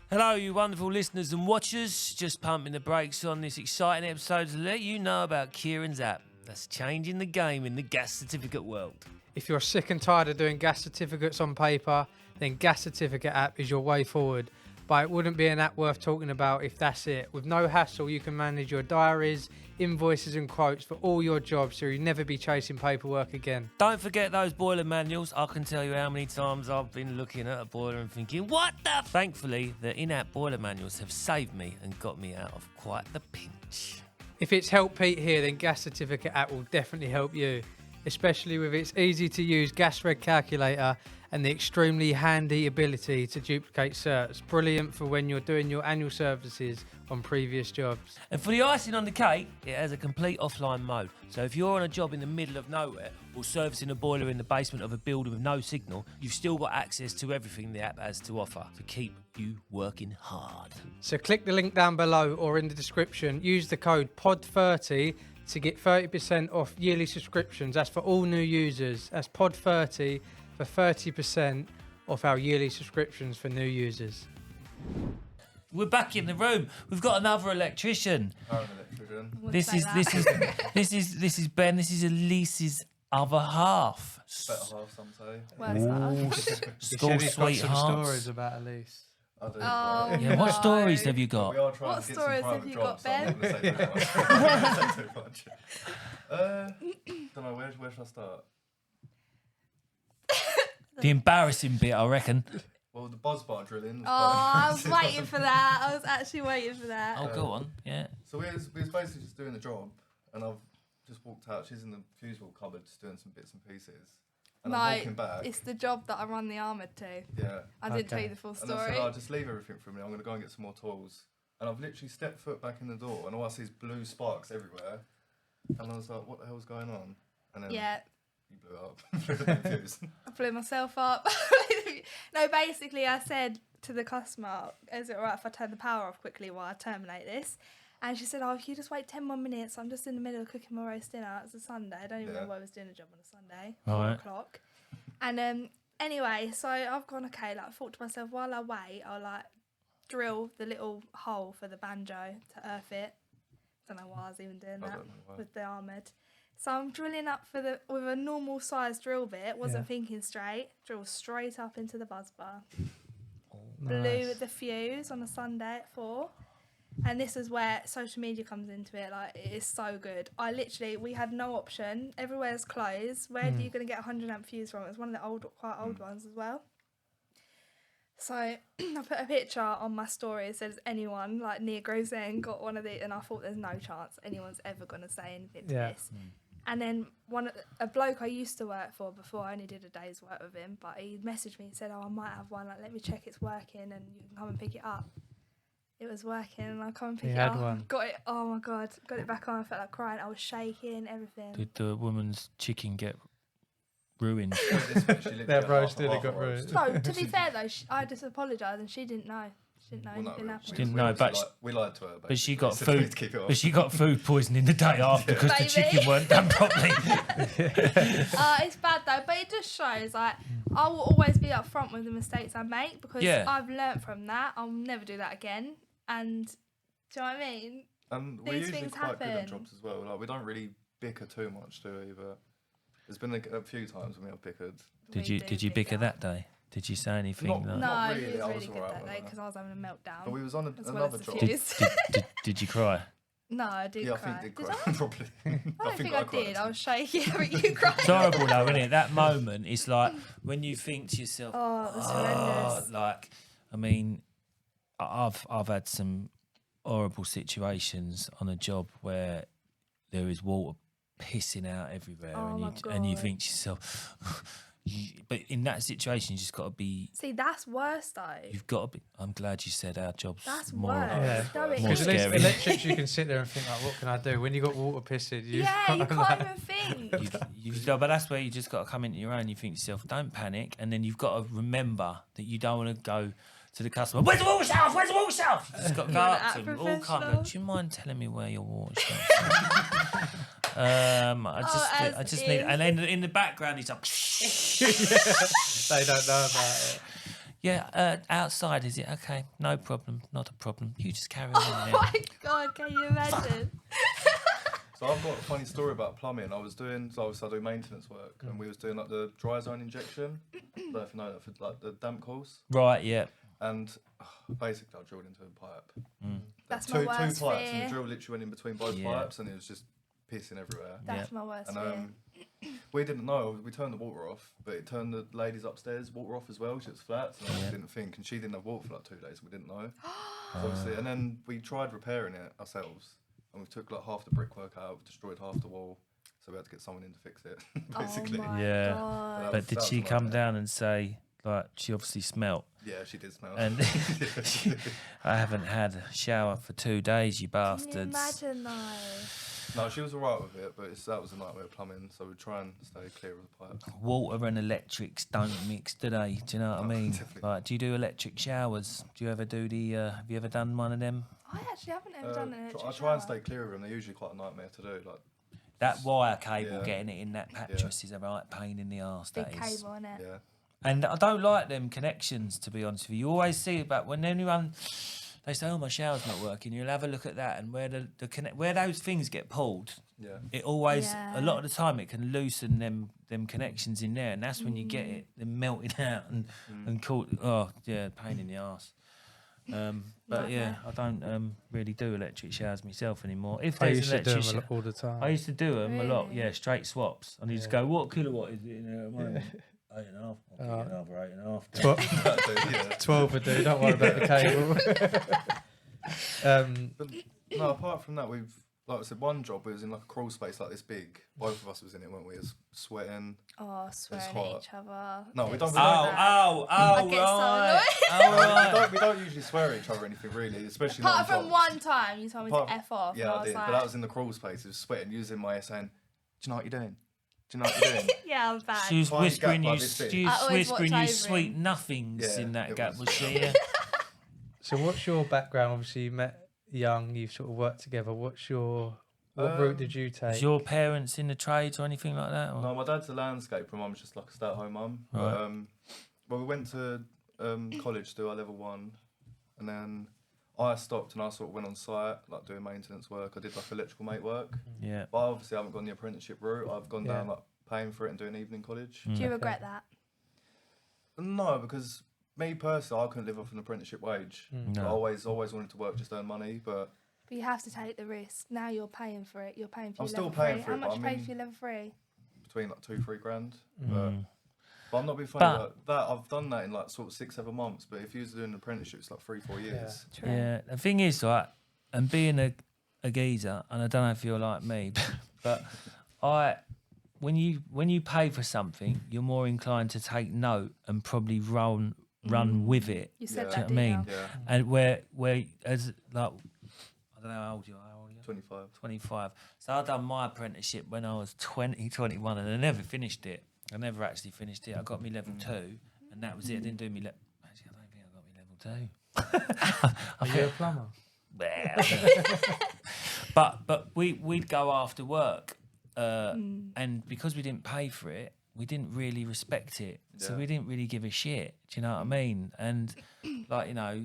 [SPEAKER 3] Hello, you wonderful listeners and watchers. Just pumping the brakes on this exciting episode to let you know about Keiran's app that's changing the game in the gas certificate world.
[SPEAKER 1] If you're sick and tired of doing gas certificates on paper, then Gas Certificate app is your way forward. But it wouldn't be an app worth talking about if that's it. With no hassle, you can manage your diaries, invoices and quotes for all your jobs so you'll never be chasing paperwork again.
[SPEAKER 3] Don't forget those boiler manuals. I can tell you how many times I've been looking at a boiler and thinking, what the? Thankfully, the in-app boiler manuals have saved me and got me out of quite the pinch.
[SPEAKER 1] If it's helped Pete here, then Gas Certificate app will definitely help you, especially with its easy-to-use gas reg calculator and the extremely handy ability to duplicate certs. Brilliant for when you're doing your annual services on previous jobs.
[SPEAKER 3] And for the icing on the cake, it has a complete offline mode. So if you're on a job in the middle of nowhere or servicing a boiler in the basement of a building with no signal, you've still got access to everything the app has to offer to keep you working hard.
[SPEAKER 1] So click the link down below or in the description. Use the code POD30 to get 30% off yearly subscriptions. That's for all new users. That's POD30 for 30% off our yearly subscriptions for new users.
[SPEAKER 3] We're back in the room. We've got another electrician.
[SPEAKER 4] I'm an electrician.
[SPEAKER 3] This is Ben. This is Elise's other half.
[SPEAKER 4] Better half, some say.
[SPEAKER 2] Where's that?
[SPEAKER 3] School
[SPEAKER 1] He's got some
[SPEAKER 3] sweethearts.
[SPEAKER 1] stories about Elise.
[SPEAKER 4] I do.
[SPEAKER 2] Oh,
[SPEAKER 3] Yeah, what
[SPEAKER 2] no.
[SPEAKER 3] stories have you got?
[SPEAKER 4] We are trying
[SPEAKER 2] What
[SPEAKER 4] to get
[SPEAKER 2] stories
[SPEAKER 4] some
[SPEAKER 2] have
[SPEAKER 4] private
[SPEAKER 2] you got,
[SPEAKER 4] jobs, so I'm not
[SPEAKER 2] Ben?
[SPEAKER 4] going to say too much. I'm not gonna say too much. Don't know, where should I start?
[SPEAKER 3] The embarrassing bit, I reckon.
[SPEAKER 4] Well, the buzz bar drilling. Was
[SPEAKER 2] I was
[SPEAKER 4] quite-
[SPEAKER 2] waiting for that. I was actually waiting for that.
[SPEAKER 3] Oh, go on. Yeah.
[SPEAKER 4] So we was basically just doing the job, and I've just walked out. She's in the fuse board cupboard just doing some bits and pieces. And I'm walking back.
[SPEAKER 2] It's the job that I run the armoured to.
[SPEAKER 4] Yeah.
[SPEAKER 2] I didn't tell
[SPEAKER 1] Okay.
[SPEAKER 2] you the full
[SPEAKER 4] And I
[SPEAKER 2] story.
[SPEAKER 4] said, I'll just leave everything for me. I'm going to go and get some more tools. And I've literally stepped foot back in the door, and all I see is blue sparks everywhere. And I was like, what the hell's going on? And then
[SPEAKER 2] Yeah,
[SPEAKER 4] you blew up. Blew the fuse.
[SPEAKER 2] I blew myself up. No, basically, I said to the customer, is it alright if I turn the power off quickly while I terminate this? And she said, oh, if you just wait 10 more minutes, I'm just in the middle of cooking my roast dinner. It's a Sunday. I don't even know why I was doing a job on a Sunday.
[SPEAKER 3] Right.
[SPEAKER 2] 4 o'clock. And anyway, so I've gone, okay, like, I thought to myself, while I wait, I'll, like, drill the little hole for the banjo to earth it. Don't know why I was even doing
[SPEAKER 4] I
[SPEAKER 2] that
[SPEAKER 4] don't know why.
[SPEAKER 2] with the armoured. So I'm drilling up with a normal size drill bit, wasn't thinking straight, drill straight up into the buzz bar. Blew
[SPEAKER 1] Nice.
[SPEAKER 2] the fuse on a Sunday at 4. And this is where social media comes into it. Like, it is so good. We had no option. Everywhere's closed. Where are you going to get a 100 amp fuse from? It was one of the quite old ones as well. So I put a picture on my story. It says anyone like near Gravesend got one of these, and I thought there's no chance anyone's ever going to say anything to this. And then a bloke I used to work for before, I only did a day's work with him, but he messaged me and said, oh, I might have one, like, let me check it's working and you can come and pick it up. It was working and I come and pick it up.
[SPEAKER 1] One.
[SPEAKER 2] Got it, oh my God, got it back on. I felt like crying. I was shaking, everything.
[SPEAKER 3] Did the woman's chicken get ruined?
[SPEAKER 4] This bit, she literally
[SPEAKER 1] They're
[SPEAKER 4] got
[SPEAKER 1] roasted,
[SPEAKER 4] half
[SPEAKER 1] it got
[SPEAKER 4] a roast.
[SPEAKER 1] ruined.
[SPEAKER 2] No, to be fair though, I just apologised and she didn't know. She didn't know
[SPEAKER 4] Well, no,
[SPEAKER 2] anything happened.
[SPEAKER 3] She didn't know, but
[SPEAKER 4] we lied to her.
[SPEAKER 3] but she
[SPEAKER 4] basically,
[SPEAKER 3] got
[SPEAKER 4] so we need
[SPEAKER 3] food.
[SPEAKER 4] to keep it on.
[SPEAKER 3] But she got food poisoning the day after because the
[SPEAKER 2] Maybe.
[SPEAKER 3] chicken weren't done properly.
[SPEAKER 2] It's bad though, but it just shows like I will always be upfront with the mistakes I make because
[SPEAKER 3] Yeah.
[SPEAKER 2] I've learnt from that. I'll never do that again. And do you know what I mean?
[SPEAKER 4] And we're
[SPEAKER 2] These
[SPEAKER 4] usually
[SPEAKER 2] things
[SPEAKER 4] quite good at
[SPEAKER 2] happen.
[SPEAKER 4] jobs as well. Like we don't really bicker too much, do we? But there's been a few times when we have bickered.
[SPEAKER 3] Did
[SPEAKER 2] We
[SPEAKER 3] you
[SPEAKER 2] do
[SPEAKER 3] did you bicker that day? Did you say anything?
[SPEAKER 4] Not-
[SPEAKER 3] like-
[SPEAKER 2] No,
[SPEAKER 4] Not
[SPEAKER 2] he
[SPEAKER 4] really,
[SPEAKER 2] was
[SPEAKER 4] I
[SPEAKER 2] really
[SPEAKER 4] was
[SPEAKER 2] good
[SPEAKER 4] alright
[SPEAKER 2] that
[SPEAKER 4] with
[SPEAKER 2] day
[SPEAKER 4] that.
[SPEAKER 2] because I was having a meltdown.
[SPEAKER 4] But we was on
[SPEAKER 2] as well
[SPEAKER 4] another
[SPEAKER 2] as the
[SPEAKER 4] job.
[SPEAKER 2] fuse.
[SPEAKER 3] Did you cry?
[SPEAKER 2] No, I did
[SPEAKER 4] Yeah, I
[SPEAKER 2] cry.
[SPEAKER 4] think did
[SPEAKER 2] Did
[SPEAKER 4] cry.
[SPEAKER 2] I?
[SPEAKER 4] Probably.
[SPEAKER 2] I don't think I
[SPEAKER 4] cried.
[SPEAKER 2] did. I was shaking, but you cried.
[SPEAKER 3] It's horrible though, isn't it? That moment, it's like when you think to yourself,
[SPEAKER 2] Oh, it was horrendous.
[SPEAKER 3] like, I mean, I've had some horrible situations on a job where there is water pissing out everywhere,
[SPEAKER 2] Oh my
[SPEAKER 3] and you
[SPEAKER 2] God.
[SPEAKER 3] think to yourself, but in that situation, you just got to be.
[SPEAKER 2] See, that's worse though.
[SPEAKER 3] You've got to be. I'm glad you said our job's
[SPEAKER 2] That's
[SPEAKER 3] more.
[SPEAKER 2] worse.
[SPEAKER 1] Yeah.
[SPEAKER 2] No, it
[SPEAKER 3] More
[SPEAKER 1] Because
[SPEAKER 2] is.
[SPEAKER 3] scary.
[SPEAKER 1] electrics, you can sit there and think, like, what can I do? When you got water pissing, you
[SPEAKER 2] Yeah, you
[SPEAKER 1] kinda
[SPEAKER 2] can't
[SPEAKER 1] like-
[SPEAKER 2] even think.
[SPEAKER 3] No, but that's where you just got to come into your own. You think to yourself, don't panic, and then you've got to remember that you don't want to go to the customer. Where's the water shelf? Where's the water shelf? You just got to
[SPEAKER 2] You
[SPEAKER 3] go
[SPEAKER 2] wanna
[SPEAKER 3] up
[SPEAKER 2] act
[SPEAKER 3] to them, all
[SPEAKER 2] professional?
[SPEAKER 3] kind. Do you mind telling me where your water shelf is? I just need, and then in the background he's like,
[SPEAKER 1] They don't know about it.
[SPEAKER 3] yeah, outside is it? Okay, no problem, not a problem. You just carry on.
[SPEAKER 2] Oh
[SPEAKER 3] then.
[SPEAKER 2] my God, can you imagine?
[SPEAKER 4] So I've got a funny story about plumbing. I was doing, so obviously I do maintenance work, and we was doing like the dry zone injection. I don't know if you know that, for like the damp course.
[SPEAKER 3] Right, yeah.
[SPEAKER 4] And basically I drilled into a pipe.
[SPEAKER 2] That's
[SPEAKER 4] two
[SPEAKER 2] my worst
[SPEAKER 4] two pipes, and
[SPEAKER 2] fear.
[SPEAKER 4] the drill literally went in between both
[SPEAKER 3] Yeah.
[SPEAKER 4] pipes, and it was just pissing everywhere.
[SPEAKER 2] That's my worst
[SPEAKER 4] And
[SPEAKER 2] fear.
[SPEAKER 4] we didn't know. We turned the water off, but it turned the ladies upstairs water off as well. She was flat, so we didn't think. And she didn't have water for like 2 days, and we didn't know. So obviously, and then we tried repairing it ourselves, and we took like half the brickwork out, destroyed half the wall, so we had to get someone in to fix it, basically.
[SPEAKER 2] Oh my
[SPEAKER 3] Yeah.
[SPEAKER 2] God.
[SPEAKER 3] But did
[SPEAKER 4] that
[SPEAKER 3] she
[SPEAKER 4] was a
[SPEAKER 3] come
[SPEAKER 4] nightmare.
[SPEAKER 3] down and say, like, she obviously smelt?
[SPEAKER 4] Yeah, she did smell.
[SPEAKER 3] And I haven't had a shower for 2 days, you
[SPEAKER 2] Can you
[SPEAKER 3] bastards.
[SPEAKER 2] imagine though?
[SPEAKER 4] No, she was alright with it, but that was a nightmare plumbing, so we try and stay clear of the pipes.
[SPEAKER 3] Water and electrics don't mix, do they? Do you know what I
[SPEAKER 4] No,
[SPEAKER 3] mean?
[SPEAKER 4] definitely.
[SPEAKER 3] Like, do you do electric showers? Do you ever do the? Have you ever done one of them?
[SPEAKER 2] I actually haven't ever done an electric
[SPEAKER 4] I try and
[SPEAKER 2] shower.
[SPEAKER 4] stay clear of them. They're usually quite a nightmare to do. Like,
[SPEAKER 3] That wire cable,
[SPEAKER 4] Yeah.
[SPEAKER 3] getting it in that mattress is a right pain in the arse.
[SPEAKER 2] Big
[SPEAKER 3] That is.
[SPEAKER 2] cable on it.
[SPEAKER 4] yeah,
[SPEAKER 3] And I don't like them connections, to be honest with you. You always see about when anyone they say, "Oh, my shower's not working." You'll have a look at that, and where the connect where those things get pulled,
[SPEAKER 4] yeah.
[SPEAKER 3] it always
[SPEAKER 2] Yeah.
[SPEAKER 3] a lot of the time it can loosen them connections in there, and that's when you get it them melting out and caught. Oh yeah, pain in the arse. But yeah, I don't really do electric showers myself anymore. If
[SPEAKER 1] I
[SPEAKER 3] there's
[SPEAKER 1] used
[SPEAKER 3] an
[SPEAKER 1] to do
[SPEAKER 3] electric
[SPEAKER 1] them all the time.
[SPEAKER 3] I used to do them a lot,
[SPEAKER 2] Really?
[SPEAKER 3] yeah, straight swaps. And you just go, what kilowatt is it in there at the moment? 8.5. I'll give you another 8.5.
[SPEAKER 4] Yeah.
[SPEAKER 1] 12 would do, don't worry about the cable.
[SPEAKER 4] But no, apart from that, we've, like I said, one job was in like a crawl space like this big. Both of us was in it, weren't we? As sweating.
[SPEAKER 2] Oh, swearing at
[SPEAKER 4] hot.
[SPEAKER 2] each other.
[SPEAKER 4] No, we
[SPEAKER 2] It's
[SPEAKER 4] don't-
[SPEAKER 2] so
[SPEAKER 4] we don't-
[SPEAKER 2] bad. I get so
[SPEAKER 3] right.
[SPEAKER 2] annoyed.
[SPEAKER 3] Oh, right.
[SPEAKER 4] We don't usually swear at each other or anything really, especially
[SPEAKER 2] Apart
[SPEAKER 4] not
[SPEAKER 2] from
[SPEAKER 4] on jobs.
[SPEAKER 2] one time, you told me
[SPEAKER 4] Apart-
[SPEAKER 2] to F off.
[SPEAKER 4] Yeah,
[SPEAKER 2] and
[SPEAKER 4] I
[SPEAKER 2] was
[SPEAKER 4] did,
[SPEAKER 2] like,
[SPEAKER 4] but that was in the crawl space. It was sweating, using my ear saying, "Do you know what you're doing? Do you know what you're doing?"
[SPEAKER 2] yeah, I'm bad.
[SPEAKER 3] She was
[SPEAKER 4] Tiny
[SPEAKER 3] whispering
[SPEAKER 4] gap
[SPEAKER 3] you,
[SPEAKER 4] like this big.
[SPEAKER 3] she
[SPEAKER 2] I
[SPEAKER 3] was
[SPEAKER 2] always
[SPEAKER 3] whispering
[SPEAKER 2] watch
[SPEAKER 3] you
[SPEAKER 2] over
[SPEAKER 3] sweet
[SPEAKER 2] him.
[SPEAKER 3] nothings
[SPEAKER 4] Yeah,
[SPEAKER 3] in that
[SPEAKER 4] it
[SPEAKER 3] gap,
[SPEAKER 4] was.
[SPEAKER 3] was she? Yeah.
[SPEAKER 1] So what's your background? Obviously you met young, you've sort of worked together. What route did you take?
[SPEAKER 3] Was your parents in the trades or anything like that? Or?
[SPEAKER 4] No, my dad's a landscaper. My mum's just like a stay-at-home mum.
[SPEAKER 3] Right.
[SPEAKER 4] Well, we went to college to do our level 1, and then I stopped and I sort of went on site, like doing maintenance work. I did like electrical mate work,
[SPEAKER 3] Yeah.
[SPEAKER 4] but obviously I haven't gone the apprenticeship route. I've gone down
[SPEAKER 1] Yeah.
[SPEAKER 4] like paying for it and doing evening college.
[SPEAKER 2] Do you regret that?
[SPEAKER 4] No, because me personally, I couldn't live off an apprenticeship wage.
[SPEAKER 3] No.
[SPEAKER 4] I always wanted to work, just earn money, but
[SPEAKER 2] But you have to take the risk. Now you're paying for it. You're paying for
[SPEAKER 4] I'm
[SPEAKER 2] your
[SPEAKER 4] still
[SPEAKER 2] level
[SPEAKER 4] paying
[SPEAKER 2] 3.
[SPEAKER 4] for
[SPEAKER 2] How
[SPEAKER 4] it, but
[SPEAKER 2] much
[SPEAKER 4] I
[SPEAKER 2] you pay
[SPEAKER 4] mean-
[SPEAKER 2] for your level 3?
[SPEAKER 4] between like 2-3 grand.
[SPEAKER 3] Mm.
[SPEAKER 4] But I'm not being funny.
[SPEAKER 3] But-
[SPEAKER 4] Like that I've done that in like sort of 6-7 months. But if you was doing an apprenticeship, it's like 3-4 years.
[SPEAKER 2] True.
[SPEAKER 3] Yeah, the thing is, right, and being a geezer, and I don't know if you're like me, but when you pay for something, you're more inclined to take note and probably run with it.
[SPEAKER 2] You said
[SPEAKER 4] Yeah.
[SPEAKER 2] that,
[SPEAKER 3] Do you know
[SPEAKER 2] didn't
[SPEAKER 3] what I mean?
[SPEAKER 2] you?
[SPEAKER 4] Yeah,
[SPEAKER 3] And where as like I don't know how old you are.
[SPEAKER 4] 25.
[SPEAKER 3] 25. So I done my apprenticeship when I was 20, 21, and I never finished it. I never actually finished it. I got me level 2, and that was it. I didn't do me actually, I don't think I got me level 2.
[SPEAKER 1] Are you a plumber?
[SPEAKER 3] but we'd go after work, and because we didn't pay for it, we didn't really respect it. So we didn't really give a shit. Do you know what I mean? And like, you know,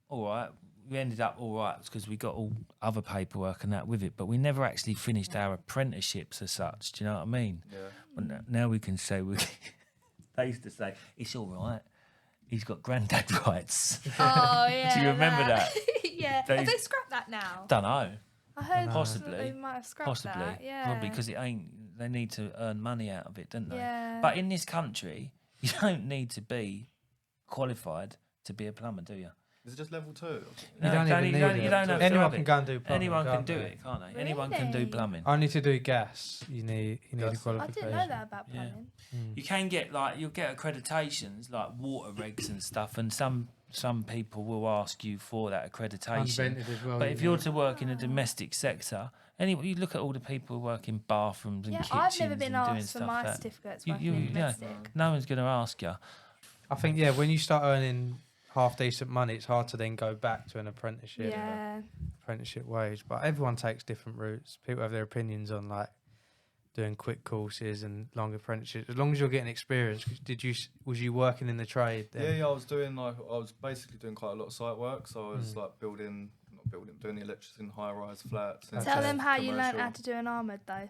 [SPEAKER 3] all right, we ended up all right because we got all other paperwork and that with it, but we never actually finished our apprenticeships as such. Do you know what I mean?
[SPEAKER 4] Yeah.
[SPEAKER 3] But now we can say they used to say it's all right. He's got granddad rights.
[SPEAKER 2] Oh yeah.
[SPEAKER 3] Do you remember that?
[SPEAKER 2] Yeah. Have they scrapped that now?
[SPEAKER 3] Don't know.
[SPEAKER 2] I heard
[SPEAKER 3] Possibly.
[SPEAKER 2] they might have scrapped that. Yeah.
[SPEAKER 3] Probably because it ain't. They need to earn money out of it, don't they?
[SPEAKER 2] Yeah.
[SPEAKER 3] But in this country, you don't need to be qualified to be a plumber, do you?
[SPEAKER 4] Is it just level 2?
[SPEAKER 1] You don't even need it.
[SPEAKER 3] You don't have to
[SPEAKER 1] Anyone
[SPEAKER 3] have
[SPEAKER 1] can
[SPEAKER 3] it.
[SPEAKER 1] go and do plumbing.
[SPEAKER 3] Anyone can
[SPEAKER 1] can't
[SPEAKER 3] do
[SPEAKER 1] they?
[SPEAKER 3] it, can't they? Anyone can do
[SPEAKER 2] Really?
[SPEAKER 3] plumbing.
[SPEAKER 1] Only to do gas, you need a
[SPEAKER 4] Gas.
[SPEAKER 2] I
[SPEAKER 1] qualification.
[SPEAKER 2] didn't know that about
[SPEAKER 3] Yeah.
[SPEAKER 2] plumbing.
[SPEAKER 3] You can get you'll get accreditations like water regs and stuff, and some people will ask you for that accreditation.
[SPEAKER 1] Unvented as well.
[SPEAKER 3] But
[SPEAKER 1] you
[SPEAKER 3] if you're
[SPEAKER 1] know.
[SPEAKER 3] to work in a domestic sector, you look at all the people who work in bathrooms and
[SPEAKER 2] Yeah,
[SPEAKER 3] kitchens
[SPEAKER 2] I've never been
[SPEAKER 3] and doing
[SPEAKER 2] asked for
[SPEAKER 3] stuff
[SPEAKER 2] my
[SPEAKER 3] that
[SPEAKER 2] certificates
[SPEAKER 3] you-
[SPEAKER 2] working
[SPEAKER 3] you-
[SPEAKER 2] in
[SPEAKER 3] yeah.
[SPEAKER 2] domestic.
[SPEAKER 3] no one's going to ask you.
[SPEAKER 1] I think when you start earning half decent money, it's hard to then go back to an apprenticeship.
[SPEAKER 2] Yeah.
[SPEAKER 1] Apprenticeship wage, but everyone takes different routes. People have their opinions on like doing quick courses and long apprenticeships. As long as you're getting experience, was you working in the trade then?
[SPEAKER 4] Yeah, I was basically doing quite a lot of site work. So I was doing the electrician high-rise flats.
[SPEAKER 2] Tell them how you learnt
[SPEAKER 4] commercial.
[SPEAKER 2] how to do an armoured though.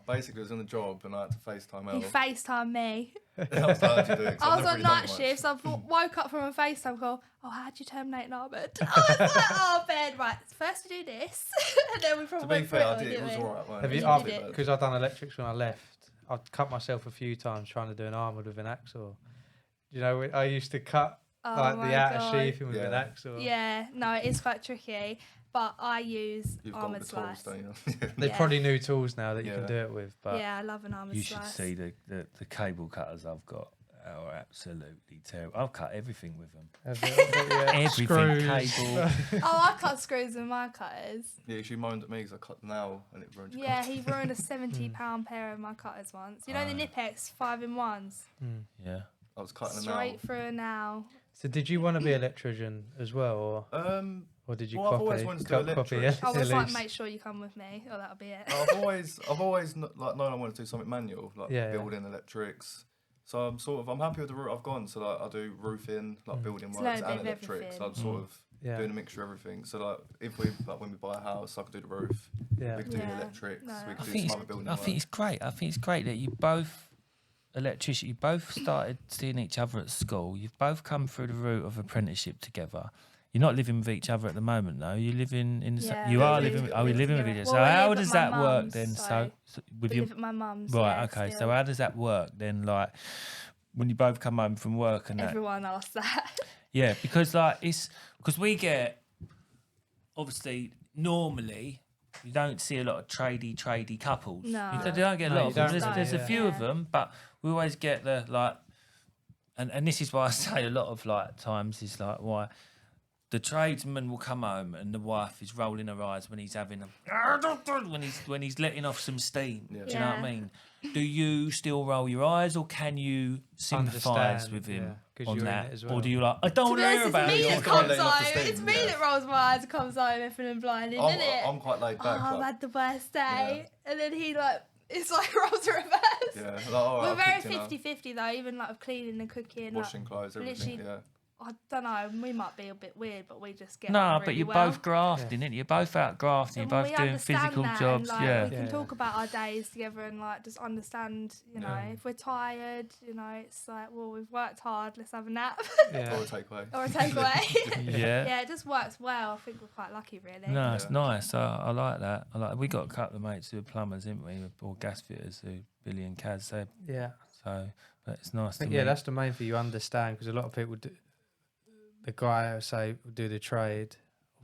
[SPEAKER 4] Basically, I was on the job and I had to FaceTime
[SPEAKER 2] He
[SPEAKER 4] out.
[SPEAKER 2] FaceTimed me.
[SPEAKER 4] I was like, how'd you do it? 'Cause
[SPEAKER 2] I
[SPEAKER 4] I've
[SPEAKER 2] was
[SPEAKER 4] never
[SPEAKER 2] on
[SPEAKER 4] really done
[SPEAKER 2] night
[SPEAKER 4] much.
[SPEAKER 2] shifts. I woke up from a FaceTime call. Oh, how'd you terminate an armoured? I was like, oh, Ben, right. First we do this, and then we
[SPEAKER 4] To
[SPEAKER 2] probably
[SPEAKER 4] be
[SPEAKER 2] went through
[SPEAKER 4] fair,
[SPEAKER 2] it.
[SPEAKER 4] I did. It was alright.
[SPEAKER 1] Have
[SPEAKER 2] You
[SPEAKER 1] you?
[SPEAKER 2] did it.
[SPEAKER 1] Because I've done electrics when I left. I've cut myself a few times trying to do an armoured with an axle. You know, I used to cut
[SPEAKER 2] Oh
[SPEAKER 1] like
[SPEAKER 2] my
[SPEAKER 1] the outer
[SPEAKER 2] God.
[SPEAKER 1] sheathing with an
[SPEAKER 4] Yeah.
[SPEAKER 1] axle.
[SPEAKER 2] Yeah, no, it is quite tricky. But I use
[SPEAKER 4] You've got all the
[SPEAKER 2] armoured
[SPEAKER 4] tools,
[SPEAKER 2] slice.
[SPEAKER 4] don't you?
[SPEAKER 1] They
[SPEAKER 2] Yeah.
[SPEAKER 1] probably new tools now that you can
[SPEAKER 4] Yeah.
[SPEAKER 1] do it with. But
[SPEAKER 2] Yeah, I love an armoured
[SPEAKER 3] You should
[SPEAKER 2] slice.
[SPEAKER 3] see the cable cutters I've got. Are absolutely terrible. I've cut everything with them. Everything,
[SPEAKER 1] Screws.
[SPEAKER 3] cable.
[SPEAKER 2] Oh, I cut screws with my cutters.
[SPEAKER 4] Yeah, she moaned at me because I cut the nail and it ruined your
[SPEAKER 2] Yeah,
[SPEAKER 4] cut.
[SPEAKER 2] he ruined a £70 pair of my cutters once. You know the Nipex 5-in-1s?
[SPEAKER 3] Yeah.
[SPEAKER 4] I was cutting a
[SPEAKER 2] Straight
[SPEAKER 4] nail.
[SPEAKER 2] through a nail.
[SPEAKER 1] So did you want to be an electrician as well, or did you
[SPEAKER 4] Well, I've
[SPEAKER 1] copy?
[SPEAKER 4] always wanted to do
[SPEAKER 1] copy
[SPEAKER 4] electrics.
[SPEAKER 2] I was like,
[SPEAKER 1] Elise?
[SPEAKER 2] make sure you come with me, or that'll be it.
[SPEAKER 4] I've always known I want to do something manual, like
[SPEAKER 1] Yeah, yeah.
[SPEAKER 4] building electrics. So I'm happy with the route I've gone. So like I do roofing, like building
[SPEAKER 2] It's
[SPEAKER 4] works
[SPEAKER 2] learn a
[SPEAKER 4] and
[SPEAKER 2] bit of
[SPEAKER 4] electrics. So I'm
[SPEAKER 2] everything.
[SPEAKER 4] sort of
[SPEAKER 1] Yeah.
[SPEAKER 4] doing a mixture of everything. So like when we buy a house, I could do the roof.
[SPEAKER 1] Yeah.
[SPEAKER 4] We could do
[SPEAKER 2] Yeah.
[SPEAKER 4] the electrics.
[SPEAKER 2] No,
[SPEAKER 4] We
[SPEAKER 2] I
[SPEAKER 4] could do
[SPEAKER 3] think
[SPEAKER 4] some other building
[SPEAKER 3] I think
[SPEAKER 4] works.
[SPEAKER 3] it's great. I think it's great that you both you both started seeing each other at school. You've both come through the route of apprenticeship together. You're not living with each other at the moment, though. You live in
[SPEAKER 2] Yeah,
[SPEAKER 3] you
[SPEAKER 2] we
[SPEAKER 3] are
[SPEAKER 2] live
[SPEAKER 3] living. Are we
[SPEAKER 2] together.
[SPEAKER 3] living with each other?
[SPEAKER 2] Well,
[SPEAKER 3] So
[SPEAKER 2] we
[SPEAKER 3] how
[SPEAKER 2] live at
[SPEAKER 3] does
[SPEAKER 2] my
[SPEAKER 3] that work
[SPEAKER 2] mum's,
[SPEAKER 3] then?
[SPEAKER 2] so
[SPEAKER 3] With
[SPEAKER 2] We
[SPEAKER 3] your
[SPEAKER 2] live at my mum's.
[SPEAKER 3] right,
[SPEAKER 2] yeah,
[SPEAKER 3] okay. So
[SPEAKER 2] still.
[SPEAKER 3] how does that work then? Like when you both come home from work and that.
[SPEAKER 2] Everyone asks that.
[SPEAKER 3] Yeah, because like because we get obviously normally you don't see a lot of tradey couples.
[SPEAKER 2] No.
[SPEAKER 3] You don't get a
[SPEAKER 1] No,
[SPEAKER 3] lot
[SPEAKER 1] you
[SPEAKER 3] of them.
[SPEAKER 1] don't
[SPEAKER 3] There's
[SPEAKER 1] really,
[SPEAKER 3] a few of
[SPEAKER 2] yeah.
[SPEAKER 3] them, but we always get the like, and this is why I say a lot of like times is like why the tradesman will come home and the wife is rolling her eyes when he's having when he's letting off some steam.
[SPEAKER 4] Yeah.
[SPEAKER 3] Do you know what I
[SPEAKER 2] Yeah.
[SPEAKER 3] mean? Do you still roll your eyes, or can you sympathise
[SPEAKER 1] Understand,
[SPEAKER 3] with him
[SPEAKER 1] yeah, 'cause
[SPEAKER 3] on
[SPEAKER 1] you're in
[SPEAKER 3] that,
[SPEAKER 1] it as
[SPEAKER 3] or
[SPEAKER 1] well.
[SPEAKER 3] do you like I don't
[SPEAKER 2] To
[SPEAKER 3] want
[SPEAKER 2] be
[SPEAKER 3] to
[SPEAKER 2] honest,
[SPEAKER 3] hear
[SPEAKER 2] it's
[SPEAKER 3] about
[SPEAKER 2] me
[SPEAKER 3] it?
[SPEAKER 2] that
[SPEAKER 4] You're
[SPEAKER 2] comes
[SPEAKER 4] letting off the
[SPEAKER 2] home.
[SPEAKER 4] steam,
[SPEAKER 2] It's me
[SPEAKER 4] yeah.
[SPEAKER 2] that rolls my eyes and comes home effing and blinding, isn't it?
[SPEAKER 4] I'm quite laid
[SPEAKER 2] Oh,
[SPEAKER 4] back.
[SPEAKER 2] I've
[SPEAKER 4] like,
[SPEAKER 2] had the worst day. And then he it's like rolls reverse.
[SPEAKER 4] yeah, like, all right,
[SPEAKER 2] We're
[SPEAKER 4] I've
[SPEAKER 2] very
[SPEAKER 4] cooked dinner,
[SPEAKER 2] 50-50 though, even like with cleaning and cooking.
[SPEAKER 4] washing
[SPEAKER 2] like,
[SPEAKER 4] clothes, everything.
[SPEAKER 2] literally-
[SPEAKER 4] Yeah.
[SPEAKER 2] I don't know, we might be a bit weird, but we just get
[SPEAKER 3] No,
[SPEAKER 2] on
[SPEAKER 3] but
[SPEAKER 2] really
[SPEAKER 3] you're
[SPEAKER 2] well.
[SPEAKER 3] both grafting, innit? You're both out grafting. You're
[SPEAKER 2] And
[SPEAKER 3] both
[SPEAKER 2] we
[SPEAKER 3] doing
[SPEAKER 2] understand
[SPEAKER 3] physical
[SPEAKER 2] that,
[SPEAKER 3] jobs.
[SPEAKER 2] and, like,
[SPEAKER 3] Yeah.
[SPEAKER 2] we can
[SPEAKER 1] Yeah.
[SPEAKER 2] talk about our days together and like just understand, you know, if we're tired, you know, it's like, well, we've worked hard, let's have a nap
[SPEAKER 1] Yeah.
[SPEAKER 4] Or a takeaway.
[SPEAKER 2] or a takeaway.
[SPEAKER 3] Yeah.
[SPEAKER 2] Yeah, it just works well. I think we're quite lucky, really.
[SPEAKER 3] No, it's
[SPEAKER 4] Yeah.
[SPEAKER 3] nice. I like that. We got a couple of mates who are plumbers, didn't we? Or gas fitters who Billy and Kaz.
[SPEAKER 1] Yeah.
[SPEAKER 3] So but it's nice
[SPEAKER 1] I think,
[SPEAKER 3] to
[SPEAKER 1] yeah,
[SPEAKER 3] meet.
[SPEAKER 1] that's the main thing you understand, because a lot of people do. The guy will say will do the trade,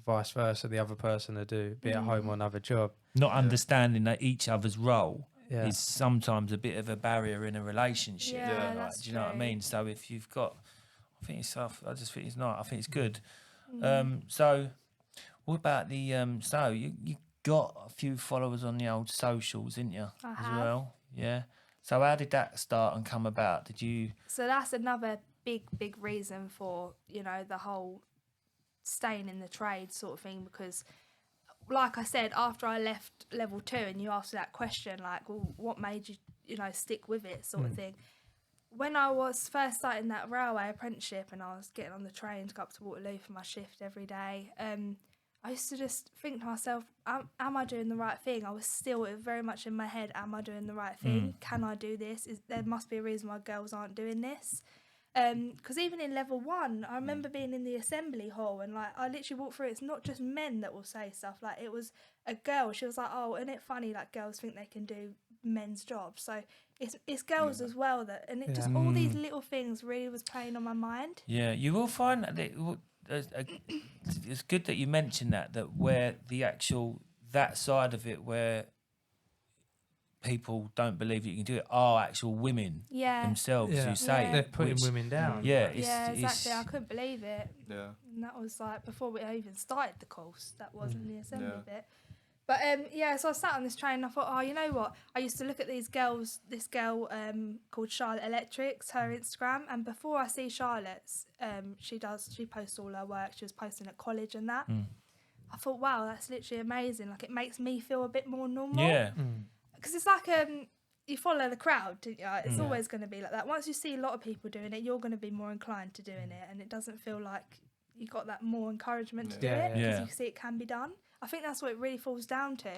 [SPEAKER 1] vice versa. The other person will do be at home on another job.
[SPEAKER 3] Not understanding that each other's role
[SPEAKER 1] Yeah.
[SPEAKER 3] is sometimes a bit of a barrier in a relationship.
[SPEAKER 2] Yeah,
[SPEAKER 4] Yeah.
[SPEAKER 3] Like,
[SPEAKER 2] that's
[SPEAKER 3] do you know what I
[SPEAKER 2] true.
[SPEAKER 3] mean? So if you've got, I think it's tough. I just think it's not. I think it's good.
[SPEAKER 2] Mm.
[SPEAKER 3] So what about the so you got a few followers on the old socials, didn't you?
[SPEAKER 2] I
[SPEAKER 3] as
[SPEAKER 2] have.
[SPEAKER 3] well. Yeah. So how did that start and come about? Did you?
[SPEAKER 2] So that's another big reason for, you know, the whole staying in the trade sort of thing, because like I said, after I left level 2 and you asked that question, like, well, what made you, you know, stick with it sort of thing. When I was first starting that railway apprenticeship and I was getting on the train to go up to Waterloo for my shift every day, I used to just think to myself, am I doing the right thing? I was still very much in my head, am I doing the right thing? Can I do this? There must be a reason why girls aren't doing this. Because even in level 1, I remember being in the assembly hall and like I literally walked through. It's not just men that will say stuff. Like it was a girl. She was like, "Oh, isn't it funny? Like girls think they can do men's jobs." So it's girls as well that, and it just all these little things really was playing on my mind.
[SPEAKER 3] Yeah, you will find that it's good that you mentioned that where the actual that side of it where people don't believe that you can do it are actual women themselves who say
[SPEAKER 1] they're
[SPEAKER 3] it,
[SPEAKER 1] putting women down.
[SPEAKER 3] Yeah,
[SPEAKER 2] exactly. I couldn't believe it.
[SPEAKER 4] Yeah.
[SPEAKER 2] And that was like before we even started the course. That wasn't the assembly bit. But so I sat on this train and I thought, oh, you know what? I used to look at this girl called Charlotte Electrics, her Instagram, and before I see Charlotte's, she posts all her work. She was posting at college and that. I thought, wow, that's literally amazing. Like it makes me feel a bit more normal.
[SPEAKER 3] Yeah.
[SPEAKER 2] Because it's like you follow the crowd, don't you? It's always going to be like that. Once you see a lot of people doing it, you're going to be more inclined to doing it, and it doesn't feel like you got that more encouragement to do it because you see it can be done. I think that's what it really falls down to.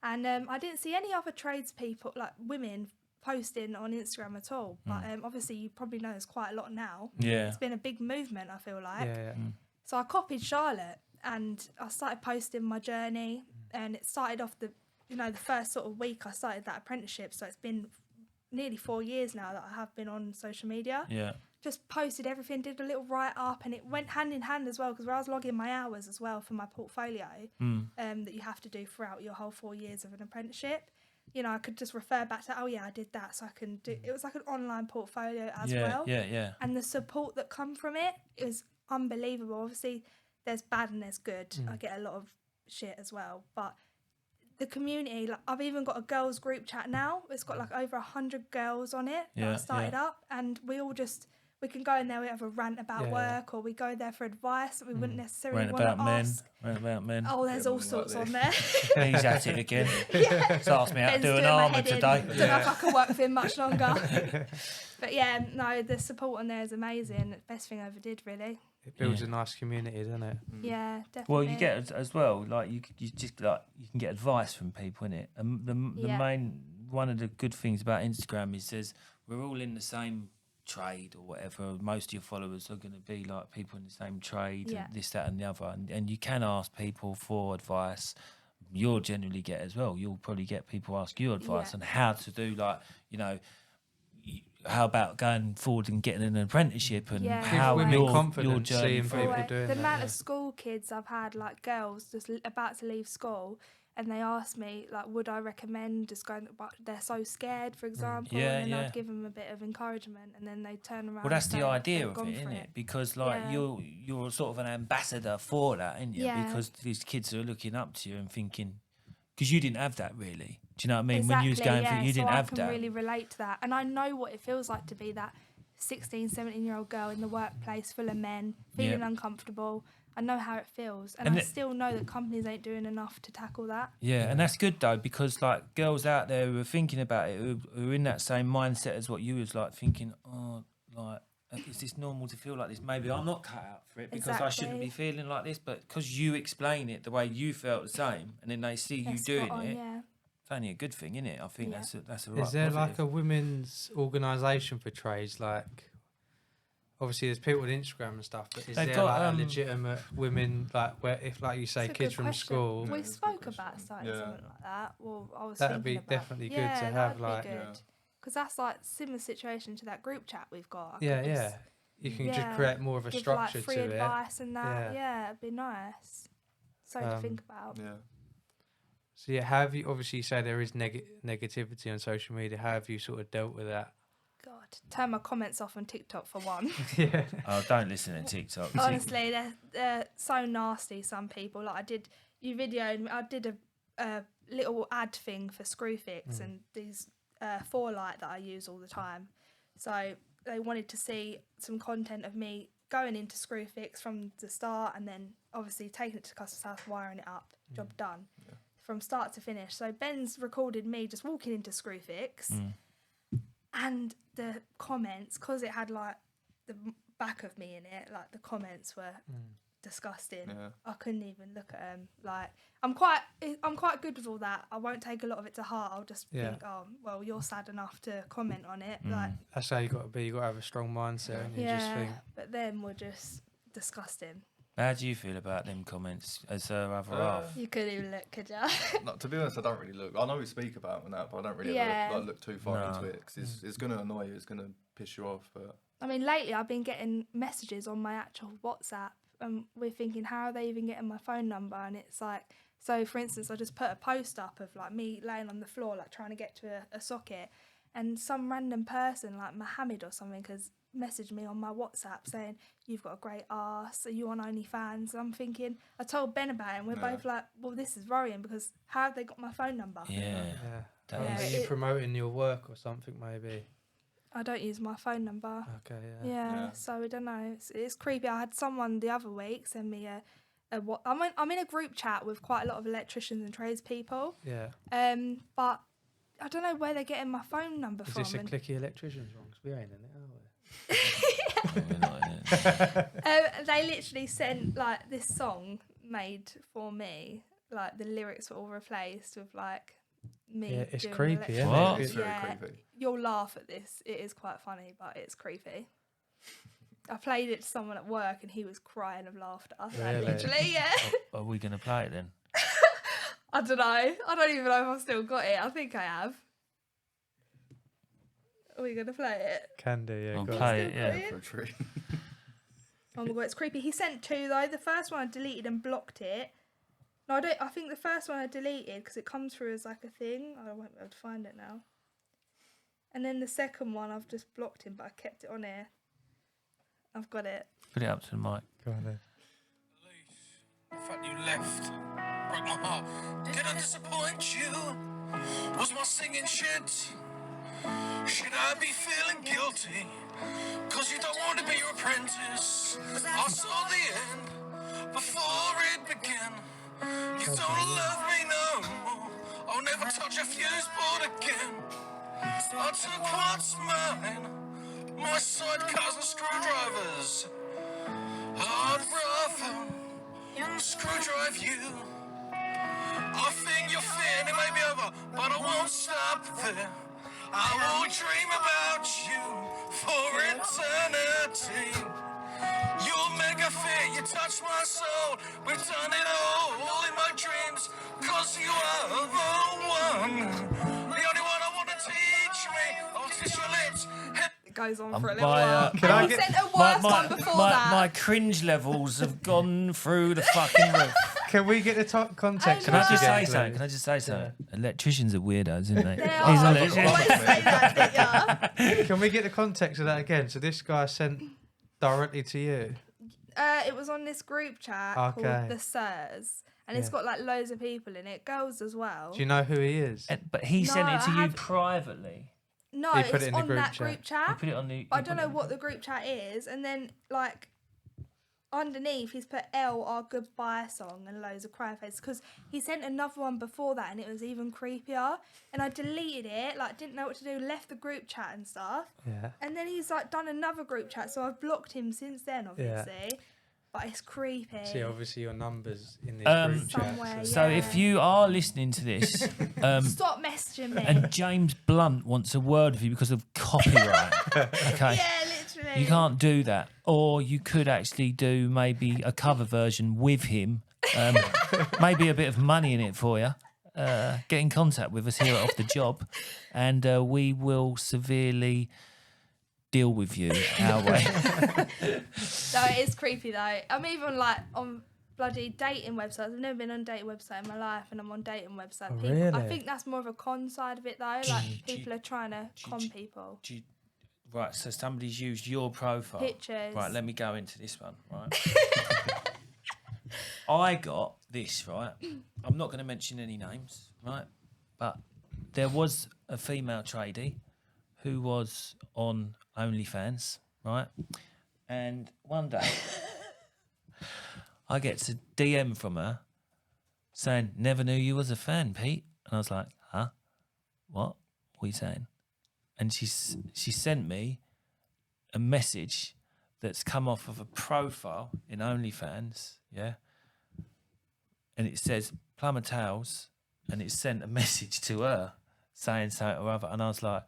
[SPEAKER 2] And I didn't see any other tradespeople, like women, posting on Instagram at all. But obviously, you probably know there's quite a lot now.
[SPEAKER 3] Yeah.
[SPEAKER 2] It's been a big movement, I feel like.
[SPEAKER 1] Yeah.
[SPEAKER 2] So I copied Charlotte, and I started posting my journey, and it started off the first sort of week I started that apprenticeship. So it's been nearly 4 years now that I have been on social media.
[SPEAKER 3] Yeah.
[SPEAKER 2] Just posted everything, did a little write-up, and it went hand in hand as well, because where I was logging my hours as well for my portfolio that you have to do throughout your whole 4 years of an apprenticeship. You know, I could just refer back to, oh yeah, I did that, so I can do. It was like an online portfolio as well.
[SPEAKER 3] Yeah.
[SPEAKER 2] And the support that come from it is unbelievable. Obviously, there's bad and there's good. I get a lot of shit as well, but the community, like I've even got a girls group chat now. It's got like over 100 girls on it that I started up, and we can go in there, we have a rant about work, or we go there for advice that we wouldn't necessarily want to ask.
[SPEAKER 3] Rant about men.
[SPEAKER 2] Oh, there's all sorts on there.
[SPEAKER 3] He's at it again. He's asked me how to do an armour today.
[SPEAKER 2] Don't know if I can work for him much longer. But yeah, no, the support on there is amazing. Best thing I ever did, really.
[SPEAKER 1] It builds a nice community, doesn't it?
[SPEAKER 2] Yeah, definitely.
[SPEAKER 3] Well, you get as well, like you just like you can get advice from people, innit? And the main one of the good things about Instagram is says we're all in the same trade or whatever. Most of your followers are going to be like people in the same trade, and this, that, and the other. And you can ask people for advice. You'll generally get as well. You'll probably get people ask you advice on how to do, like, you know, how about going forward and getting an apprenticeship and how your journey
[SPEAKER 1] through it.
[SPEAKER 2] The amount of school kids I've had, like girls just about to leave school, and they ask me, like, would I recommend just going, but they're so scared, for example, and then I'd give them a bit of encouragement, and then they turn around.
[SPEAKER 3] Well, that's
[SPEAKER 2] and
[SPEAKER 3] the idea of it,
[SPEAKER 2] isn't
[SPEAKER 3] isn't it? Because like you're sort of an ambassador for that, aren't you?
[SPEAKER 2] Yeah.
[SPEAKER 3] Because these kids are looking up to you and thinking, because you didn't have that really. Do you know what I mean?
[SPEAKER 2] Exactly,
[SPEAKER 3] when you was going through, you didn't have that.
[SPEAKER 2] I can really relate to that, and I know what it feels like to be that 16, 17-year-old girl in the workplace full of men, feeling uncomfortable. I know how it feels, and I still know that companies ain't doing enough to tackle that.
[SPEAKER 3] Yeah, and that's good though, because like girls out there who are thinking about it, who are in that same mindset as what you was like thinking, oh, like, is this normal to feel like this? Maybe I'm not cut out for it because I shouldn't be feeling like this, but because you explain it the way you felt the same, and then they see you doing it, it's only a good thing, isn't it? I think that's a right.
[SPEAKER 1] Is there
[SPEAKER 3] positive.
[SPEAKER 1] like a women's organisation for trades? Like, obviously there's people on Instagram and stuff, but is there like a legitimate women, like, where if, like you say, kids from school?
[SPEAKER 2] We spoke about something like that. Well, I was
[SPEAKER 1] that'd be
[SPEAKER 2] about,
[SPEAKER 1] definitely good to have, like,
[SPEAKER 2] because that's like similar situation to that group chat we've got.
[SPEAKER 1] You can just create more of a structure
[SPEAKER 2] like free
[SPEAKER 1] to
[SPEAKER 2] advice and that. Yeah, it'd be nice. Something to think about.
[SPEAKER 4] Yeah.
[SPEAKER 1] So how have you, obviously you say there is negativity on social media, how have you sort of dealt with that?
[SPEAKER 2] God, turn my comments off on TikTok for one.
[SPEAKER 3] Oh, don't listen to TikTok.
[SPEAKER 2] Honestly, they're so nasty, some people. Like I did a little ad thing for Screwfix and these 4-light that I use all the time. So they wanted to see some content of me going into Screwfix from the start, and then obviously taking it to the customer's house, wiring it up, job done. Yeah. From start to finish. So Ben's recorded me just walking into Screwfix, and the comments, because it had like the back of me in it, like the comments were disgusting. Yeah. I couldn't even look at them. Like I'm quite good with all that. I won't take a lot of it to heart. I'll just think, oh well, you're sad enough to comment on it. Like
[SPEAKER 1] that's how you got to be. You got to have a strong mindset. And you just think.
[SPEAKER 2] But them were just disgusting.
[SPEAKER 3] How do you feel about them comments as her other half?
[SPEAKER 2] You couldn't even look, could you?
[SPEAKER 4] No, to be honest, I don't really look. I know we speak about them and that, but I don't really look too far into it, because it's going to annoy you, it's going to piss you off. But
[SPEAKER 2] I mean, lately I've been getting messages on my actual WhatsApp, and we're thinking, how are they even getting my phone number? And it's like, so for instance, I just put a post up of like me laying on the floor, like trying to get to a socket, and some random person like Mohammed or something has messaged me on my WhatsApp saying, you've got a great arse, are you on OnlyFans? I'm thinking, I told Ben about it, and we're both like, well, this is worrying, because how have they got my phone number?
[SPEAKER 1] Are you promoting your work or something maybe?
[SPEAKER 2] I don't use my phone number.
[SPEAKER 1] Okay,
[SPEAKER 2] So I don't know, it's creepy. I had someone the other week send me I'm in a group chat with quite a lot of electricians and tradespeople. But I don't know where they're getting my phone number from.
[SPEAKER 1] Is this a clicky electricians one? Because we ain't in it, are we?
[SPEAKER 2] They literally sent like this song made for me, like the lyrics were all replaced with like me.
[SPEAKER 1] Yeah, it's
[SPEAKER 2] doing
[SPEAKER 1] creepy, isn't
[SPEAKER 3] it?
[SPEAKER 4] It's very creepy.
[SPEAKER 2] You'll laugh at this. It is quite funny, but it's creepy. I played it to someone at work and he was crying of laughter.
[SPEAKER 1] Really?
[SPEAKER 2] Literally, yeah.
[SPEAKER 3] Are we going to play it then?
[SPEAKER 2] I don't know. I don't even know if I've still got it. I think I have. Are we going to play it?
[SPEAKER 1] Can do, yeah.
[SPEAKER 3] I'll play it, yeah.
[SPEAKER 4] For a treat.
[SPEAKER 2] Oh my god, it's creepy. He sent two though. The first one I deleted and blocked it. No, I think the first one I deleted because it comes through as like a thing. I won't be able to find it now. And then the second one I've just blocked him, but I kept it on here. I've got it.
[SPEAKER 3] Put it up to the mic.
[SPEAKER 1] Go on then.
[SPEAKER 5] The fact you left broke my heart. Did I disappoint you? Was my singing shit? Should I be feeling guilty? Cause you don't want to be your apprentice. I saw the end before it began. You don't love me no more. I'll never touch a fuse board again. I took what's mine, my sidecars and screwdrivers. I'd rather screwdrive you. I think you're fear, it may be over, but I won't stop there. I will dream about you for eternity. You're mega fit, you touch my soul. We've done it all in my dreams, cause you are the one. The only one I want to teach me. I'll kiss your lips.
[SPEAKER 2] It goes on for a little while.
[SPEAKER 1] Can I
[SPEAKER 2] sent a worse one before that.
[SPEAKER 3] My cringe levels have gone through the fucking roof.
[SPEAKER 1] Can we get the context?
[SPEAKER 3] Can I just say something? Can I just say something? Electricians are weirdos, isn't they?
[SPEAKER 2] They are.
[SPEAKER 3] He's an
[SPEAKER 2] You
[SPEAKER 3] electrician.
[SPEAKER 2] always say that, don't you?
[SPEAKER 1] Can we get the context of that again? So this guy sent directly to you.
[SPEAKER 2] It was on this group chat
[SPEAKER 1] Okay.
[SPEAKER 2] called The Sirs, and it's got like loads of people in it, girls as well.
[SPEAKER 1] Do you know who he is?
[SPEAKER 3] But he sent
[SPEAKER 2] No,
[SPEAKER 3] it to
[SPEAKER 2] I
[SPEAKER 3] you
[SPEAKER 2] have-
[SPEAKER 3] privately.
[SPEAKER 2] No,
[SPEAKER 1] He put
[SPEAKER 2] it's
[SPEAKER 1] it in the
[SPEAKER 2] on
[SPEAKER 1] group
[SPEAKER 2] that
[SPEAKER 1] chat.
[SPEAKER 2] group
[SPEAKER 3] He
[SPEAKER 2] chat.
[SPEAKER 3] put it on the.
[SPEAKER 2] I don't know what the group chat is, and then like underneath he's put L our goodbye song and loads of crying faces, because he sent another one before that and it was even creepier, and I deleted it, like didn't know what to do, left the group chat and stuff.
[SPEAKER 1] Yeah.
[SPEAKER 2] And then he's like done another group chat, so I've blocked him since then, obviously. But it's creepy.
[SPEAKER 1] See, obviously your numbers in this group
[SPEAKER 2] Somewhere,
[SPEAKER 1] chat.
[SPEAKER 3] So if you are listening to this,
[SPEAKER 2] Stop messaging me.
[SPEAKER 3] and James Blunt wants a word with you because of copyright, okay?
[SPEAKER 2] Yeah, literally.
[SPEAKER 3] You can't do that. Or you could actually do maybe a cover version with him, maybe a bit of money in it for you. Get in contact with us here at Off the Job, and we will severely deal with you our way.
[SPEAKER 2] No, it is creepy though. I'm even like on bloody dating websites. I've never been on a dating website in my life, and I'm on dating websites.
[SPEAKER 1] Oh,
[SPEAKER 2] People, I
[SPEAKER 1] really?
[SPEAKER 2] think that's more of a con side of it though. Like people are trying to con people.
[SPEAKER 3] Right, so somebody's used your profile.
[SPEAKER 2] Pictures.
[SPEAKER 3] Right, let me go into this one, right? I got this, right? I'm not going to mention any names, right? But there was a female tradie who was on OnlyFans, right? And one day, I get a DM from her saying, "Never knew you was a fan, Pete." And I was like, "Huh? What? What are you saying?" And she sent me a message that's come off of a profile in OnlyFans, yeah? And it says Plumber Tales, and it sent a message to her saying something or other. And I was like,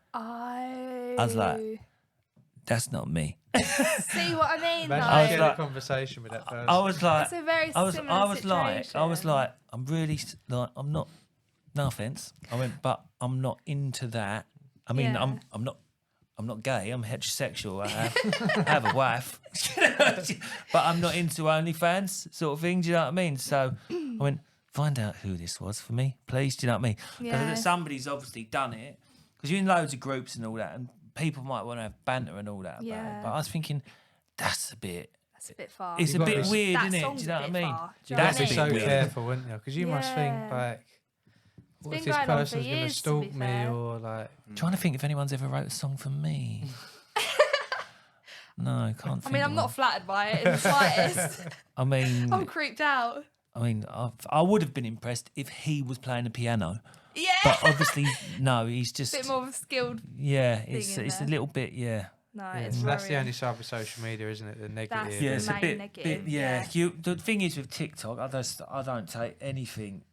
[SPEAKER 3] that's not me.
[SPEAKER 2] See what I mean?
[SPEAKER 1] Imagine
[SPEAKER 2] though?
[SPEAKER 1] getting a conversation with that person.
[SPEAKER 3] I was like,
[SPEAKER 2] It's a very similar situation.
[SPEAKER 3] I was like, I'm really like, I'm not. No offense. I went, but I'm not into that. I mean,
[SPEAKER 2] Yeah.
[SPEAKER 3] I'm not gay. I'm heterosexual. I have a wife, but I'm not into OnlyFans sort of thing. Do you know what I mean? So I went, find out who this was for me, please. Do you know what I mean?
[SPEAKER 2] Yeah.
[SPEAKER 3] Because somebody's obviously done it. Because you're in loads of groups and all that, and people might want to have banter and all that about
[SPEAKER 2] Yeah.
[SPEAKER 3] it. But I was thinking, that's a bit
[SPEAKER 2] far.
[SPEAKER 3] It's
[SPEAKER 1] You've
[SPEAKER 3] a
[SPEAKER 1] got
[SPEAKER 3] bit
[SPEAKER 1] to-
[SPEAKER 3] weird,
[SPEAKER 2] That
[SPEAKER 3] isn't it? Do
[SPEAKER 2] song's
[SPEAKER 3] you know
[SPEAKER 2] a
[SPEAKER 3] what I
[SPEAKER 2] bit
[SPEAKER 3] mean?
[SPEAKER 2] far. Do
[SPEAKER 1] You
[SPEAKER 2] you know
[SPEAKER 1] got to be
[SPEAKER 2] what I
[SPEAKER 1] so
[SPEAKER 2] mean?
[SPEAKER 3] weird.
[SPEAKER 1] careful, wouldn't you? Because you must think
[SPEAKER 2] Yeah.
[SPEAKER 1] like, what
[SPEAKER 2] been
[SPEAKER 1] if this
[SPEAKER 2] going on for
[SPEAKER 1] person's going to
[SPEAKER 2] years, to
[SPEAKER 1] stalk
[SPEAKER 2] be
[SPEAKER 1] me
[SPEAKER 2] fair.
[SPEAKER 1] or like?
[SPEAKER 3] Trying to think if anyone's ever wrote a song for me. No, I can't
[SPEAKER 2] I
[SPEAKER 3] think.
[SPEAKER 2] mean,
[SPEAKER 3] of
[SPEAKER 2] I'm
[SPEAKER 3] one.
[SPEAKER 2] not flattered by it in the slightest.
[SPEAKER 3] I mean,
[SPEAKER 2] I'm creeped out.
[SPEAKER 3] I would have been impressed if he was playing the piano,
[SPEAKER 2] Yeah.
[SPEAKER 3] but obviously no. He's just
[SPEAKER 2] Bit more of a skilled.
[SPEAKER 3] yeah.
[SPEAKER 2] thing
[SPEAKER 3] It's
[SPEAKER 2] in
[SPEAKER 3] a
[SPEAKER 2] there.
[SPEAKER 3] little bit yeah.
[SPEAKER 2] No,
[SPEAKER 1] Yeah,
[SPEAKER 2] it's
[SPEAKER 1] that's the
[SPEAKER 2] worrying.
[SPEAKER 1] only side of social media, isn't it? The negative.
[SPEAKER 3] Yeah,
[SPEAKER 2] the
[SPEAKER 3] it's a
[SPEAKER 2] main
[SPEAKER 3] bit
[SPEAKER 2] negative,
[SPEAKER 3] yeah.
[SPEAKER 2] yeah.
[SPEAKER 3] The thing is with TikTok, I don't take anything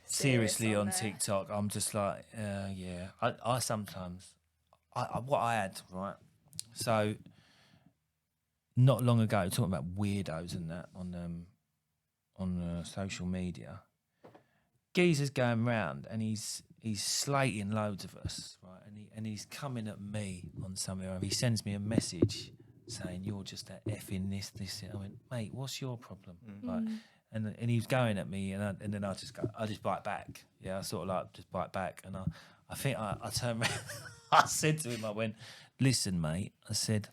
[SPEAKER 3] seriously on
[SPEAKER 2] there.
[SPEAKER 3] TikTok. I'm just like, yeah. I sometimes, what I had, right? So, not long ago, talking about weirdos and that on social media, geezer's going round and he's slating loads of us, right? And he's coming at me on something. He sends me a message saying, "You're just that effing this." I went, "Mate, what's your problem?" Like, and he was going at me, and then I just bite back. Yeah, I sort of like just bite back, and I think I turned around. I said to him, I went, "Listen, mate," I said,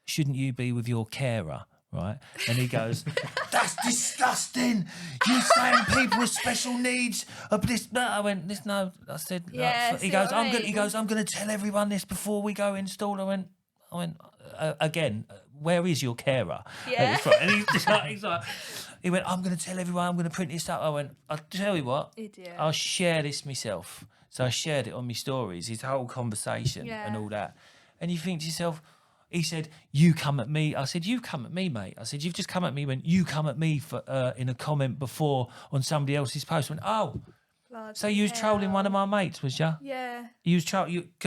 [SPEAKER 3] "shouldn't you be with your carer?" Right? And he goes, "That's disgusting. You saying people with special needs are this." No, I went, "This no." I said,
[SPEAKER 2] Yeah,
[SPEAKER 3] he
[SPEAKER 2] see
[SPEAKER 3] goes,
[SPEAKER 2] what I mean?
[SPEAKER 3] He goes, "I'm going to tell everyone this before we go install." I went, again, where is your carer?
[SPEAKER 2] Yeah.
[SPEAKER 3] And he's like, he went, "I'm going to tell everyone. I'm going to print this up." I went, "I'll tell you what,
[SPEAKER 2] Idiot.
[SPEAKER 3] I'll share this myself." So I shared it on my stories, his whole conversation and
[SPEAKER 2] Yeah.
[SPEAKER 3] all that. And you think to yourself, he said, "You come at me." I said, "You come at me, mate." I said, "You've just come at me when you come at me for in a comment before on somebody else's post." I went, "Oh,
[SPEAKER 2] Bloody
[SPEAKER 3] so you was trolling one of
[SPEAKER 2] hell.
[SPEAKER 3] my mates, was ya?"
[SPEAKER 2] Yeah.
[SPEAKER 3] You was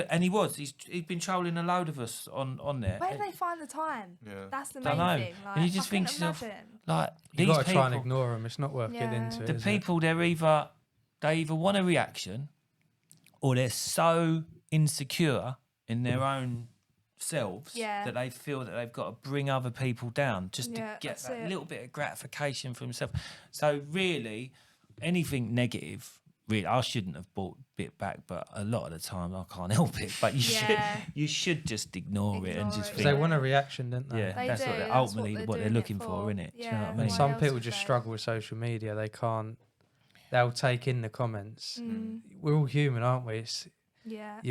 [SPEAKER 3] and he was. He's been trolling a load of us on there.
[SPEAKER 2] Where do they find the time?
[SPEAKER 4] Yeah.
[SPEAKER 2] That's the
[SPEAKER 3] Don't
[SPEAKER 2] main
[SPEAKER 3] know.
[SPEAKER 2] thing. Like,
[SPEAKER 3] And you just
[SPEAKER 2] I
[SPEAKER 3] think
[SPEAKER 2] couldn't
[SPEAKER 3] to yourself,
[SPEAKER 2] imagine.
[SPEAKER 3] like
[SPEAKER 1] You
[SPEAKER 3] these
[SPEAKER 1] got to
[SPEAKER 3] people,
[SPEAKER 1] try and ignore them. It's not worth getting
[SPEAKER 2] Yeah.
[SPEAKER 1] into it.
[SPEAKER 3] the
[SPEAKER 1] is it?
[SPEAKER 3] people, they either want a reaction, or they're so insecure in their own selves
[SPEAKER 2] Yeah.
[SPEAKER 3] that they feel that they've got to bring other people down just to
[SPEAKER 2] Yeah,
[SPEAKER 3] get
[SPEAKER 2] that's
[SPEAKER 3] that
[SPEAKER 2] it.
[SPEAKER 3] little bit of gratification for themselves. So really, anything negative, really, I shouldn't have brought it back, but a lot of the time I can't help it. But
[SPEAKER 2] Yeah.
[SPEAKER 3] you should just ignore it and
[SPEAKER 2] Ignore
[SPEAKER 3] just
[SPEAKER 2] it,
[SPEAKER 1] Because
[SPEAKER 3] think,
[SPEAKER 1] they
[SPEAKER 2] yeah.
[SPEAKER 1] want a reaction, don't they?
[SPEAKER 3] yeah,
[SPEAKER 2] They
[SPEAKER 3] that's
[SPEAKER 2] do,
[SPEAKER 3] what they're
[SPEAKER 2] that's what
[SPEAKER 3] ultimately
[SPEAKER 2] they're
[SPEAKER 3] what they're
[SPEAKER 2] doing it
[SPEAKER 3] looking for,
[SPEAKER 2] for.
[SPEAKER 3] isn't it? Do you know
[SPEAKER 2] Yeah.
[SPEAKER 3] what I
[SPEAKER 1] And
[SPEAKER 3] mean?
[SPEAKER 2] Why
[SPEAKER 1] some
[SPEAKER 2] else
[SPEAKER 1] people
[SPEAKER 2] would
[SPEAKER 1] just
[SPEAKER 2] they?
[SPEAKER 1] struggle with social media. They can't. They'll take in the comments.
[SPEAKER 2] Mm.
[SPEAKER 1] We're all human, aren't we?
[SPEAKER 2] Yeah.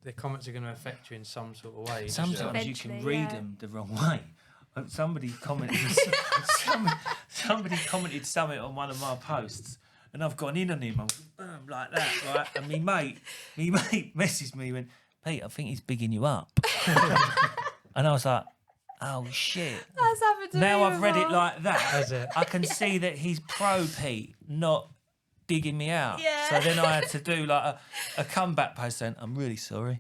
[SPEAKER 1] The comments are gonna affect you in some sort of way. You just-
[SPEAKER 3] Sometimes you can
[SPEAKER 2] Eventually,
[SPEAKER 3] read
[SPEAKER 2] yeah.
[SPEAKER 3] them the wrong way. Somebody commented, somebody commented something on one of my posts, and I've gone in on him. I'm boom, like that, right? And me mate messaged me and went, "Pete, I think he's bigging you up." And I was like, "Oh shit!"
[SPEAKER 2] That's happened to
[SPEAKER 3] Now
[SPEAKER 2] me
[SPEAKER 3] I've read it
[SPEAKER 2] before.
[SPEAKER 3] like that.
[SPEAKER 1] Has it?
[SPEAKER 3] I can see that he's pro Pete, not digging me out.
[SPEAKER 2] Yeah.
[SPEAKER 3] So then I had to do like a comeback post saying, "I'm really sorry."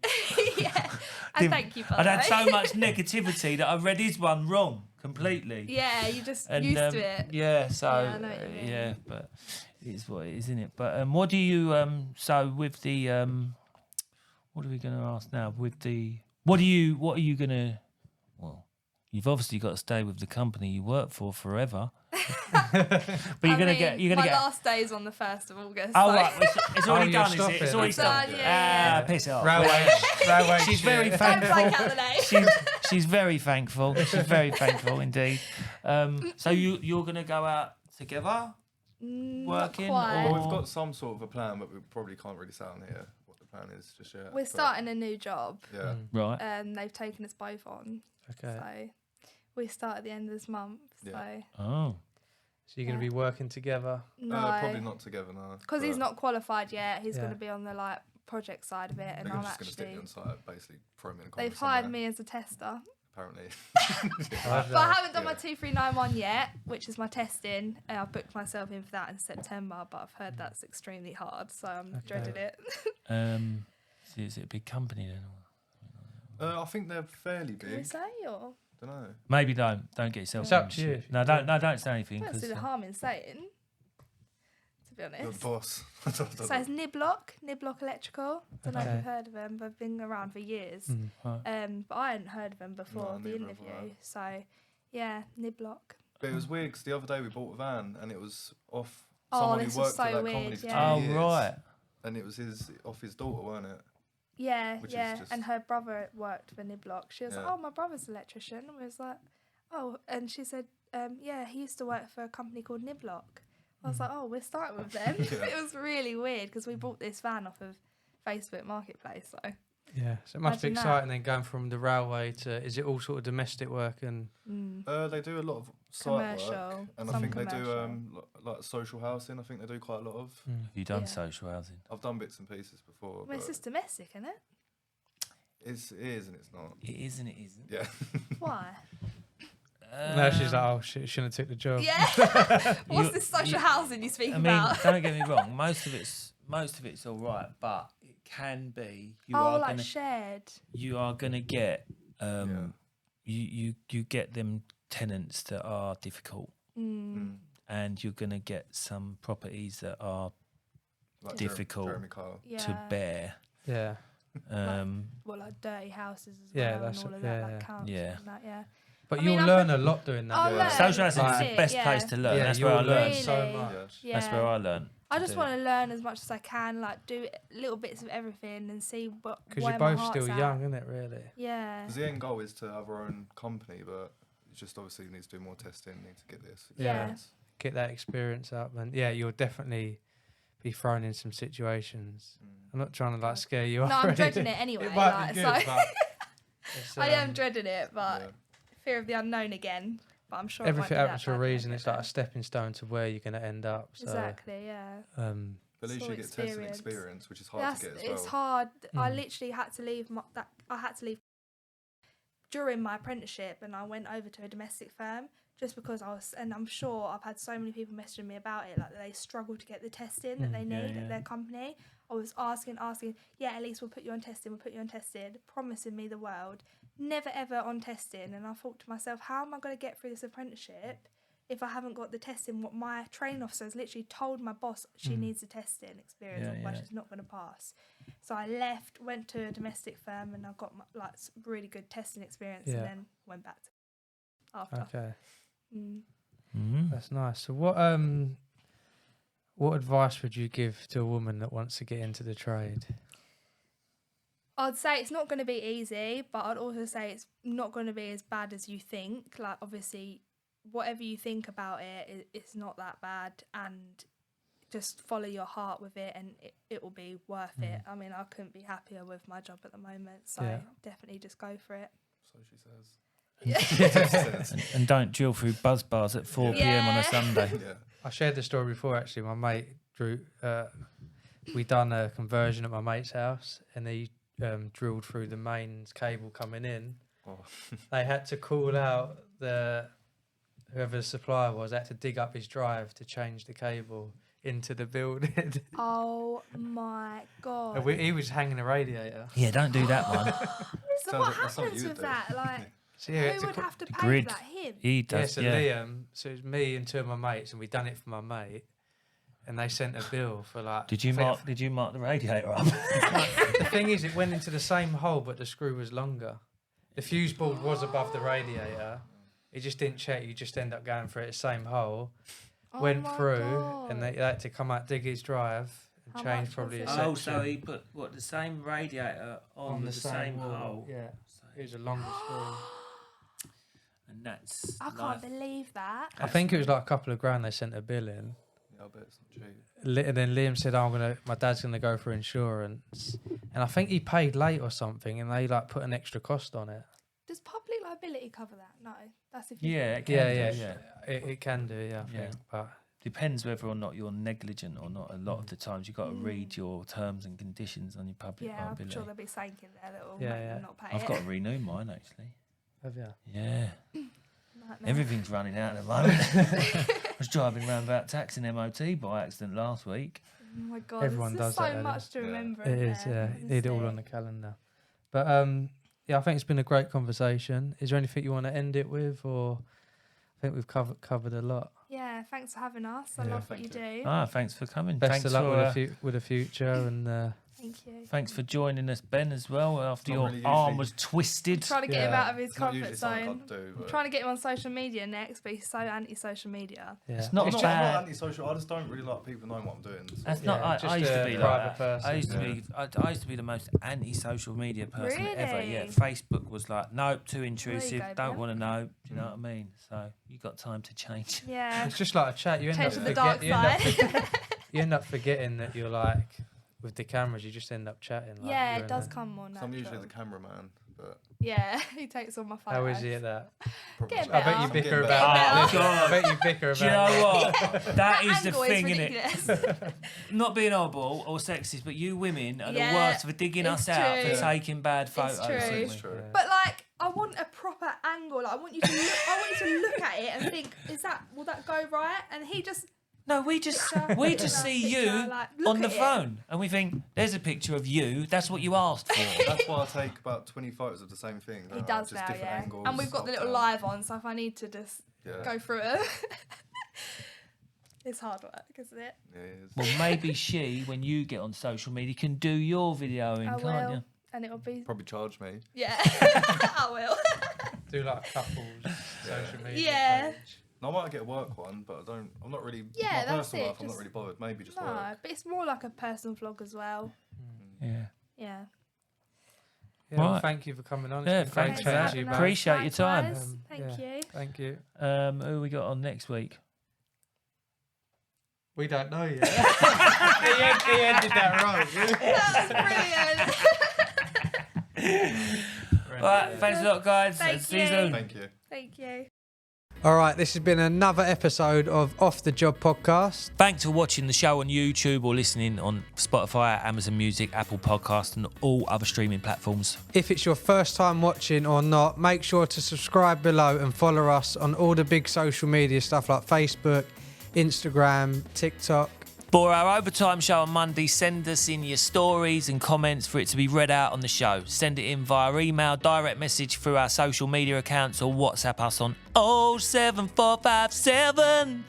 [SPEAKER 2] Yeah. And thank you for
[SPEAKER 3] I'd
[SPEAKER 2] that.
[SPEAKER 3] had so much negativity that I read his one wrong completely.
[SPEAKER 2] Yeah, you just
[SPEAKER 3] And,
[SPEAKER 2] used to it.
[SPEAKER 3] Yeah, so
[SPEAKER 2] Yeah, I know what you mean.
[SPEAKER 3] yeah, but it is what it is, isn't it? But what do you so with the what are we going to ask now? With the what are you going to? Well, you've obviously got to stay with the company you work for forever. But you're gonna get
[SPEAKER 2] my
[SPEAKER 3] get.
[SPEAKER 2] last day is on the 1st of August.
[SPEAKER 3] Oh
[SPEAKER 2] so.
[SPEAKER 3] right, it's already
[SPEAKER 1] you're
[SPEAKER 3] done, is it?
[SPEAKER 1] stopping.
[SPEAKER 3] It's already
[SPEAKER 2] It's
[SPEAKER 3] done.
[SPEAKER 2] done, yeah.
[SPEAKER 3] Piss it off.
[SPEAKER 1] Railway
[SPEAKER 3] She's
[SPEAKER 1] shit.
[SPEAKER 3] very
[SPEAKER 2] Don't
[SPEAKER 3] thankful.
[SPEAKER 2] blank out the name.
[SPEAKER 3] She's very thankful. She's very thankful indeed. So you're gonna go out together?
[SPEAKER 2] Not
[SPEAKER 3] Working
[SPEAKER 2] quite.
[SPEAKER 4] Well,
[SPEAKER 3] or-
[SPEAKER 4] we've got some sort of a plan, but we probably can't really say on here what the plan is just yet.
[SPEAKER 2] We're
[SPEAKER 4] but
[SPEAKER 2] starting a new job.
[SPEAKER 4] Yeah.
[SPEAKER 3] Right.
[SPEAKER 2] They've taken us both on.
[SPEAKER 1] Okay.
[SPEAKER 2] So we start at the end of this month.
[SPEAKER 4] Yeah.
[SPEAKER 2] So
[SPEAKER 3] Oh.
[SPEAKER 1] So you're going to be working together?
[SPEAKER 2] no,
[SPEAKER 4] Probably not together now.
[SPEAKER 2] because he's not qualified yet. He's
[SPEAKER 1] Yeah.
[SPEAKER 2] going to be on the like project side of it, and
[SPEAKER 4] They're
[SPEAKER 2] I'm
[SPEAKER 4] just going to stick me
[SPEAKER 2] actually.
[SPEAKER 4] on site, basically throw me in a corner
[SPEAKER 2] They've hired
[SPEAKER 4] somewhere,
[SPEAKER 2] me as a tester,
[SPEAKER 4] apparently.
[SPEAKER 2] but I haven't done my
[SPEAKER 4] Yeah.
[SPEAKER 2] 2391 yet, which is my testing. I booked myself in for that in September, but I've heard that's extremely hard, so I'm
[SPEAKER 1] Okay.
[SPEAKER 2] dreading it.
[SPEAKER 3] So is it a big company then?
[SPEAKER 4] I think they're fairly
[SPEAKER 2] Can we
[SPEAKER 4] big.
[SPEAKER 2] say or?
[SPEAKER 4] Don't know.
[SPEAKER 3] Maybe don't get yourself.
[SPEAKER 1] It's up
[SPEAKER 3] in
[SPEAKER 1] to you.
[SPEAKER 3] shit. No, don't say anything.
[SPEAKER 2] I don't
[SPEAKER 3] 'Cause,
[SPEAKER 2] see the harm in saying. To be
[SPEAKER 4] You're the
[SPEAKER 2] honest.
[SPEAKER 4] boss.
[SPEAKER 2] So it's Niblock Electrical. Don't know if
[SPEAKER 1] Okay.
[SPEAKER 2] you've heard of them, but they've been around for years.
[SPEAKER 3] right.
[SPEAKER 2] But I hadn't heard of them before
[SPEAKER 4] No,
[SPEAKER 2] the
[SPEAKER 4] neither have
[SPEAKER 2] interview. So, yeah, Niblock.
[SPEAKER 4] But it was weird 'cause the other day we bought a van and it was off
[SPEAKER 2] Oh,
[SPEAKER 4] someone
[SPEAKER 2] this
[SPEAKER 4] who
[SPEAKER 2] was
[SPEAKER 4] worked
[SPEAKER 2] so
[SPEAKER 4] at that
[SPEAKER 2] weird,
[SPEAKER 4] company for
[SPEAKER 2] yeah.
[SPEAKER 4] 2 years.
[SPEAKER 3] Oh right.
[SPEAKER 4] And it was off his daughter, weren't it?
[SPEAKER 2] Yeah,
[SPEAKER 4] Which is
[SPEAKER 2] yeah.
[SPEAKER 4] just-
[SPEAKER 2] And her brother worked for Niblock. She was like,
[SPEAKER 4] Yeah.
[SPEAKER 2] oh, my brother's an electrician. And we was like, oh. And she said, yeah, he used to work for a company called Niblock. I was like, oh, we're starting with them.
[SPEAKER 4] Yeah.
[SPEAKER 2] It was really weird because we bought this van off of Facebook Marketplace. So,
[SPEAKER 1] Yeah. So it must be
[SPEAKER 2] Imagine that.
[SPEAKER 1] exciting then going from the railway to, is it all sort of domestic work and?
[SPEAKER 4] They do a lot of site work.
[SPEAKER 2] Commercial,
[SPEAKER 4] And I
[SPEAKER 2] some
[SPEAKER 4] think they do
[SPEAKER 2] commercial.
[SPEAKER 4] like social housing. I think they do quite a lot of.
[SPEAKER 3] Have you done
[SPEAKER 2] Yeah.
[SPEAKER 3] social housing?
[SPEAKER 4] I've done bits and pieces before.
[SPEAKER 2] well, it's
[SPEAKER 4] but
[SPEAKER 2] just domestic, isn't it?
[SPEAKER 4] it is and it's not.
[SPEAKER 3] It is and it isn't.
[SPEAKER 4] Yeah.
[SPEAKER 2] Why?
[SPEAKER 1] No, she's like, oh shit, shouldn't have took the job.
[SPEAKER 2] Yeah. What's
[SPEAKER 3] You-
[SPEAKER 2] this social
[SPEAKER 3] you-
[SPEAKER 2] housing you speak
[SPEAKER 3] I mean,
[SPEAKER 2] about?
[SPEAKER 3] don't get me wrong. Most of it's all right, but it can be. You are gonna get. You get them tenants that are difficult, and you're gonna get some properties that are
[SPEAKER 4] Like
[SPEAKER 3] difficult
[SPEAKER 4] Jeremy Kyle.
[SPEAKER 2] Yeah.
[SPEAKER 3] to bear.
[SPEAKER 1] Yeah.
[SPEAKER 2] Like dirty houses as
[SPEAKER 1] Yeah,
[SPEAKER 2] well,
[SPEAKER 1] that's
[SPEAKER 2] and all of
[SPEAKER 1] yeah,
[SPEAKER 2] that,
[SPEAKER 1] yeah.
[SPEAKER 2] like councils
[SPEAKER 3] Yeah.
[SPEAKER 2] and that, yeah.
[SPEAKER 1] But
[SPEAKER 2] I mean,
[SPEAKER 1] you'll
[SPEAKER 2] I'm
[SPEAKER 1] learn a lot doing that.
[SPEAKER 2] I'll
[SPEAKER 4] Yeah.
[SPEAKER 2] learn.
[SPEAKER 3] Social housing
[SPEAKER 1] Like-
[SPEAKER 3] is the best
[SPEAKER 2] yeah.
[SPEAKER 3] place to learn.
[SPEAKER 1] Yeah,
[SPEAKER 3] That's
[SPEAKER 1] you'll
[SPEAKER 3] where I
[SPEAKER 1] learn
[SPEAKER 3] learned.
[SPEAKER 1] so
[SPEAKER 2] Really?
[SPEAKER 1] much.
[SPEAKER 2] Yeah.
[SPEAKER 3] That's where I learned.
[SPEAKER 2] I just want to learn as much as I can, like do little bits of everything and see what.
[SPEAKER 1] Because
[SPEAKER 2] where
[SPEAKER 1] you're
[SPEAKER 2] my
[SPEAKER 1] both
[SPEAKER 2] heart's
[SPEAKER 1] still
[SPEAKER 2] at.
[SPEAKER 1] young, isn't it, really?
[SPEAKER 2] Yeah.
[SPEAKER 4] 'Cause the end goal is to have our own company, but it just obviously needs to do more testing, needs to get this
[SPEAKER 2] Yeah.
[SPEAKER 4] experience.
[SPEAKER 1] Get that experience up. And yeah, you'll definitely be thrown in some situations. I'm not trying to like scare you off.
[SPEAKER 2] No,
[SPEAKER 1] or
[SPEAKER 2] I'm dreading
[SPEAKER 1] anything.
[SPEAKER 2] it anyway.
[SPEAKER 1] It might
[SPEAKER 2] like,
[SPEAKER 1] be good,
[SPEAKER 2] so
[SPEAKER 1] but it's,
[SPEAKER 2] I am dreading it, but
[SPEAKER 4] Yeah.
[SPEAKER 2] fear of the unknown again. But I'm sure
[SPEAKER 1] everything
[SPEAKER 2] it won't be
[SPEAKER 1] happens
[SPEAKER 2] that
[SPEAKER 1] for a
[SPEAKER 2] bad when I
[SPEAKER 1] reason.
[SPEAKER 2] get
[SPEAKER 1] It's like
[SPEAKER 2] there.
[SPEAKER 1] a stepping stone to where you're going to end up. So,
[SPEAKER 2] Exactly. Yeah.
[SPEAKER 4] But at least
[SPEAKER 2] Sort
[SPEAKER 4] you get
[SPEAKER 2] of
[SPEAKER 4] testing experience, which is hard
[SPEAKER 2] That's
[SPEAKER 4] to get as well.
[SPEAKER 2] it's hard. I
[SPEAKER 1] Mm.
[SPEAKER 2] literally had to leave I had to leave during my apprenticeship, and I went over to a domestic firm just because and I'm sure I've had so many people messaging me about it, like they struggle to get the testing that they need at their company. I was asking, yeah, Elise, we'll put you on testing, promising me the world, never ever on testing. And I thought to myself, how am I going to get through this apprenticeship if I haven't got the testing? What my training officer has literally told my boss she needs the testing experience, otherwise she's not going to pass. So I left, went to a domestic firm, and I got really good testing experience, and then went back to after.
[SPEAKER 1] okay,
[SPEAKER 3] Mm.
[SPEAKER 1] that's nice. So what advice would you give to a woman that wants to get into the trade?
[SPEAKER 2] I'd say it's not going to be easy, but I'd also say it's not going to be as bad as you think. Like, obviously, whatever you think about it's not that bad, and just follow your heart with it, and it will be worth it. I mean, I couldn't be happier with my job at the moment, so definitely just go for it.
[SPEAKER 4] So she says.
[SPEAKER 3] And don't drill through buzz bars at 4 p.m. on a Sunday.
[SPEAKER 4] Yeah.
[SPEAKER 1] I shared the story before, actually. My mate Drew, we done a conversion at my mate's house, and he drilled through the mains cable coming in.
[SPEAKER 4] Oh.
[SPEAKER 1] They had to call out whoever the supplier was. They had to dig up his drive to change the cable into the building.
[SPEAKER 2] Oh my god!
[SPEAKER 1] And he was hanging a radiator.
[SPEAKER 3] Yeah, don't do that one.
[SPEAKER 2] So
[SPEAKER 4] Sounds
[SPEAKER 2] what
[SPEAKER 4] like that's something
[SPEAKER 2] happens
[SPEAKER 4] you
[SPEAKER 2] with
[SPEAKER 4] would do.
[SPEAKER 2] that? Like,
[SPEAKER 1] So yeah,
[SPEAKER 2] who would have to pay
[SPEAKER 3] grid.
[SPEAKER 2] for that? Him?
[SPEAKER 3] He
[SPEAKER 1] yeah,
[SPEAKER 3] does.
[SPEAKER 1] so
[SPEAKER 3] Yeah.
[SPEAKER 1] Liam, so it was me and two of my mates, and we done it for my mate, and they sent a bill for like.
[SPEAKER 3] Did you mark the radiator up?
[SPEAKER 1] The thing is, it went into the same hole, but the screw was longer. The fuse board was above the radiator. He just didn't check. You just end up going through it, same hole.
[SPEAKER 2] Oh
[SPEAKER 1] Went
[SPEAKER 2] my
[SPEAKER 1] through,
[SPEAKER 2] God.
[SPEAKER 1] and they had to come out, dig his drive, and
[SPEAKER 2] How
[SPEAKER 1] change
[SPEAKER 2] much
[SPEAKER 1] probably a
[SPEAKER 2] was it?
[SPEAKER 1] section.
[SPEAKER 3] Oh, so he put the same radiator on the same
[SPEAKER 1] wall.
[SPEAKER 3] hole.
[SPEAKER 1] Yeah, it was a longer screw.
[SPEAKER 3] And that's
[SPEAKER 2] I can't believe that.
[SPEAKER 1] I think it was like a couple of grand they sent a bill in.
[SPEAKER 4] Yeah, I bet it's not cheap.
[SPEAKER 1] And then Liam said, my dad's gonna go for insurance, and I think he paid late or something, and they like put an extra cost on it.
[SPEAKER 2] Does public liability cover that? No, that's if you.
[SPEAKER 3] Yeah, it can
[SPEAKER 1] It can do, yeah, I think, but
[SPEAKER 3] depends whether or not you're negligent or not. A lot of the times you've got to read your terms and conditions on your public
[SPEAKER 2] Yeah,
[SPEAKER 3] liability.
[SPEAKER 2] I'm sure there'll be something in there that will
[SPEAKER 1] Yeah,
[SPEAKER 2] make
[SPEAKER 1] yeah.
[SPEAKER 2] them not pay
[SPEAKER 3] I've
[SPEAKER 2] it.
[SPEAKER 3] got to renew mine actually.
[SPEAKER 1] have you?
[SPEAKER 3] Yeah,
[SPEAKER 2] Nightmare.
[SPEAKER 3] everything's running out at the moment. I was driving around about taxing MOT by accident last week.
[SPEAKER 2] Oh my god,
[SPEAKER 1] Everyone
[SPEAKER 2] there's
[SPEAKER 1] does
[SPEAKER 2] so
[SPEAKER 1] that, don't
[SPEAKER 2] much to
[SPEAKER 4] they?
[SPEAKER 2] remember.
[SPEAKER 1] It is, yeah. You need it all on the calendar. But I think it's been a great conversation. Is there anything you want to end it with, or I think we've covered a lot.
[SPEAKER 2] Yeah, thanks for having us. I
[SPEAKER 1] Yeah,
[SPEAKER 2] love what you do.
[SPEAKER 3] Thanks for coming.
[SPEAKER 1] Best
[SPEAKER 3] thanks
[SPEAKER 1] of luck
[SPEAKER 3] for,
[SPEAKER 1] with the future, and
[SPEAKER 2] Thank you.
[SPEAKER 3] thanks for joining us, Ben, as well. After
[SPEAKER 4] Not
[SPEAKER 3] your
[SPEAKER 4] really
[SPEAKER 3] arm
[SPEAKER 4] usually-
[SPEAKER 3] was twisted.
[SPEAKER 2] Trying to get him
[SPEAKER 1] Yeah.
[SPEAKER 2] out of his
[SPEAKER 4] It's not usually
[SPEAKER 2] comfort
[SPEAKER 4] something
[SPEAKER 2] zone.
[SPEAKER 4] I'd do.
[SPEAKER 2] I'm
[SPEAKER 4] But
[SPEAKER 2] trying to get him on social media next, but he's so anti-social media.
[SPEAKER 1] yeah.
[SPEAKER 3] It's not
[SPEAKER 4] I'm not
[SPEAKER 3] bad.
[SPEAKER 4] antisocial. I just don't really like people knowing what I'm doing. So.
[SPEAKER 3] That's
[SPEAKER 1] Yeah,
[SPEAKER 3] not. I
[SPEAKER 1] just
[SPEAKER 3] used to
[SPEAKER 1] a
[SPEAKER 3] be
[SPEAKER 1] private
[SPEAKER 3] like that.
[SPEAKER 1] person.
[SPEAKER 3] I used to
[SPEAKER 4] Yeah.
[SPEAKER 3] be. I used to be the most anti-social media person ever. Yeah,
[SPEAKER 2] Really?
[SPEAKER 3] Facebook was like, nope, too
[SPEAKER 2] There
[SPEAKER 3] intrusive.
[SPEAKER 2] you go,
[SPEAKER 3] Don't
[SPEAKER 2] Ben.
[SPEAKER 3] want to know. Do you know what I mean? So you got time to change.
[SPEAKER 2] Yeah.
[SPEAKER 1] It's just like a chat. You end
[SPEAKER 2] Change
[SPEAKER 1] up
[SPEAKER 2] to the dark side.
[SPEAKER 1] you end up forgetting that you're like with the cameras. You just end up chatting. Like
[SPEAKER 2] Yeah,
[SPEAKER 1] you're
[SPEAKER 2] it
[SPEAKER 1] in
[SPEAKER 2] does
[SPEAKER 1] a-
[SPEAKER 2] come more
[SPEAKER 4] So
[SPEAKER 2] natural.
[SPEAKER 4] I'm usually the cameraman, but
[SPEAKER 2] Yeah, he takes all my photos.
[SPEAKER 1] How is he at that?
[SPEAKER 4] probably
[SPEAKER 2] Get
[SPEAKER 1] I bet you
[SPEAKER 2] better.
[SPEAKER 1] bicker
[SPEAKER 4] getting
[SPEAKER 1] about
[SPEAKER 3] better.
[SPEAKER 1] that.
[SPEAKER 3] Oh,
[SPEAKER 1] I bet you bicker
[SPEAKER 3] Do you
[SPEAKER 1] about
[SPEAKER 3] know
[SPEAKER 1] that.
[SPEAKER 3] what? That is the
[SPEAKER 2] angle
[SPEAKER 3] thing,
[SPEAKER 2] is
[SPEAKER 3] innit?
[SPEAKER 2] ridiculous.
[SPEAKER 3] Not being horrible or sexist, but you women are the
[SPEAKER 2] Yeah,
[SPEAKER 3] worst for digging us
[SPEAKER 2] it's
[SPEAKER 3] out for
[SPEAKER 2] true.
[SPEAKER 3] taking bad photos.
[SPEAKER 2] true.
[SPEAKER 3] aren't
[SPEAKER 4] it's
[SPEAKER 3] we?
[SPEAKER 4] true.
[SPEAKER 2] But like, I want a proper angle. Like, I want you to look at it and think, will that go right? And he just
[SPEAKER 3] No, we just
[SPEAKER 2] Picture,
[SPEAKER 3] see
[SPEAKER 2] picture,
[SPEAKER 3] you
[SPEAKER 2] like, look
[SPEAKER 3] on the
[SPEAKER 2] at it.
[SPEAKER 3] phone, and we think there's a picture of you. That's what you asked for.
[SPEAKER 4] That's why I take about 20 photos of the same thing.
[SPEAKER 2] he
[SPEAKER 4] don't I?
[SPEAKER 2] does
[SPEAKER 4] Just
[SPEAKER 2] now,
[SPEAKER 4] different
[SPEAKER 2] yeah.
[SPEAKER 4] angles,
[SPEAKER 2] And we've got the little
[SPEAKER 4] up,
[SPEAKER 2] live on, so if I need to just
[SPEAKER 4] down. Yeah.
[SPEAKER 2] go through it, it's hard work, isn't it?
[SPEAKER 4] Yeah, it is.
[SPEAKER 3] Well, maybe she, when you get on social media, can do your videoing,
[SPEAKER 2] I
[SPEAKER 3] can't
[SPEAKER 2] will,
[SPEAKER 3] you?
[SPEAKER 2] and it'll be
[SPEAKER 4] Probably charge me.
[SPEAKER 2] yeah. I will.
[SPEAKER 1] Do like a couples social media.
[SPEAKER 2] Yeah.
[SPEAKER 1] page.
[SPEAKER 4] No, I might get a work one, but I'm not really.
[SPEAKER 2] Yeah,
[SPEAKER 4] my
[SPEAKER 2] that's
[SPEAKER 4] personal
[SPEAKER 2] it,
[SPEAKER 4] life, I'm not
[SPEAKER 2] just-
[SPEAKER 4] really bothered. Maybe just
[SPEAKER 2] No,
[SPEAKER 4] work.
[SPEAKER 2] but it's more like a personal vlog as well.
[SPEAKER 3] Yeah.
[SPEAKER 2] Yeah.
[SPEAKER 1] Yeah, well,
[SPEAKER 3] Right.
[SPEAKER 1] thank you for coming on.
[SPEAKER 3] Yeah,
[SPEAKER 1] It's been great
[SPEAKER 3] thanks
[SPEAKER 1] to
[SPEAKER 3] for
[SPEAKER 1] chat
[SPEAKER 3] that.
[SPEAKER 1] to you
[SPEAKER 2] having
[SPEAKER 1] both.
[SPEAKER 2] us.
[SPEAKER 3] Appreciate your time.
[SPEAKER 2] Likewise. Thank you.
[SPEAKER 1] Thank you.
[SPEAKER 3] Who we got on next week?
[SPEAKER 1] We don't know yet. he ended that wrong.
[SPEAKER 2] That was brilliant.
[SPEAKER 3] All right, thanks a lot, guys.
[SPEAKER 2] Thank
[SPEAKER 3] See you
[SPEAKER 2] you.
[SPEAKER 3] soon.
[SPEAKER 4] Thank you.
[SPEAKER 2] Thank you.
[SPEAKER 1] All right, this has been another episode of Off the Job podcast.
[SPEAKER 3] Thanks for watching the show on YouTube or listening on Spotify, Amazon Music, Apple Podcast, and all other streaming platforms.
[SPEAKER 1] If it's your first time watching or not, make sure to subscribe below and follow us on all the big social media stuff like Facebook, Instagram, TikTok.
[SPEAKER 3] For our overtime show on Monday, send us in your stories and comments for it to be read out on the show. Send it in via email, direct message through our social media accounts, or WhatsApp us on 07457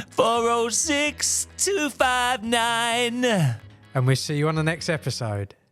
[SPEAKER 3] 406 259.
[SPEAKER 1] And we'll see you on the next episode.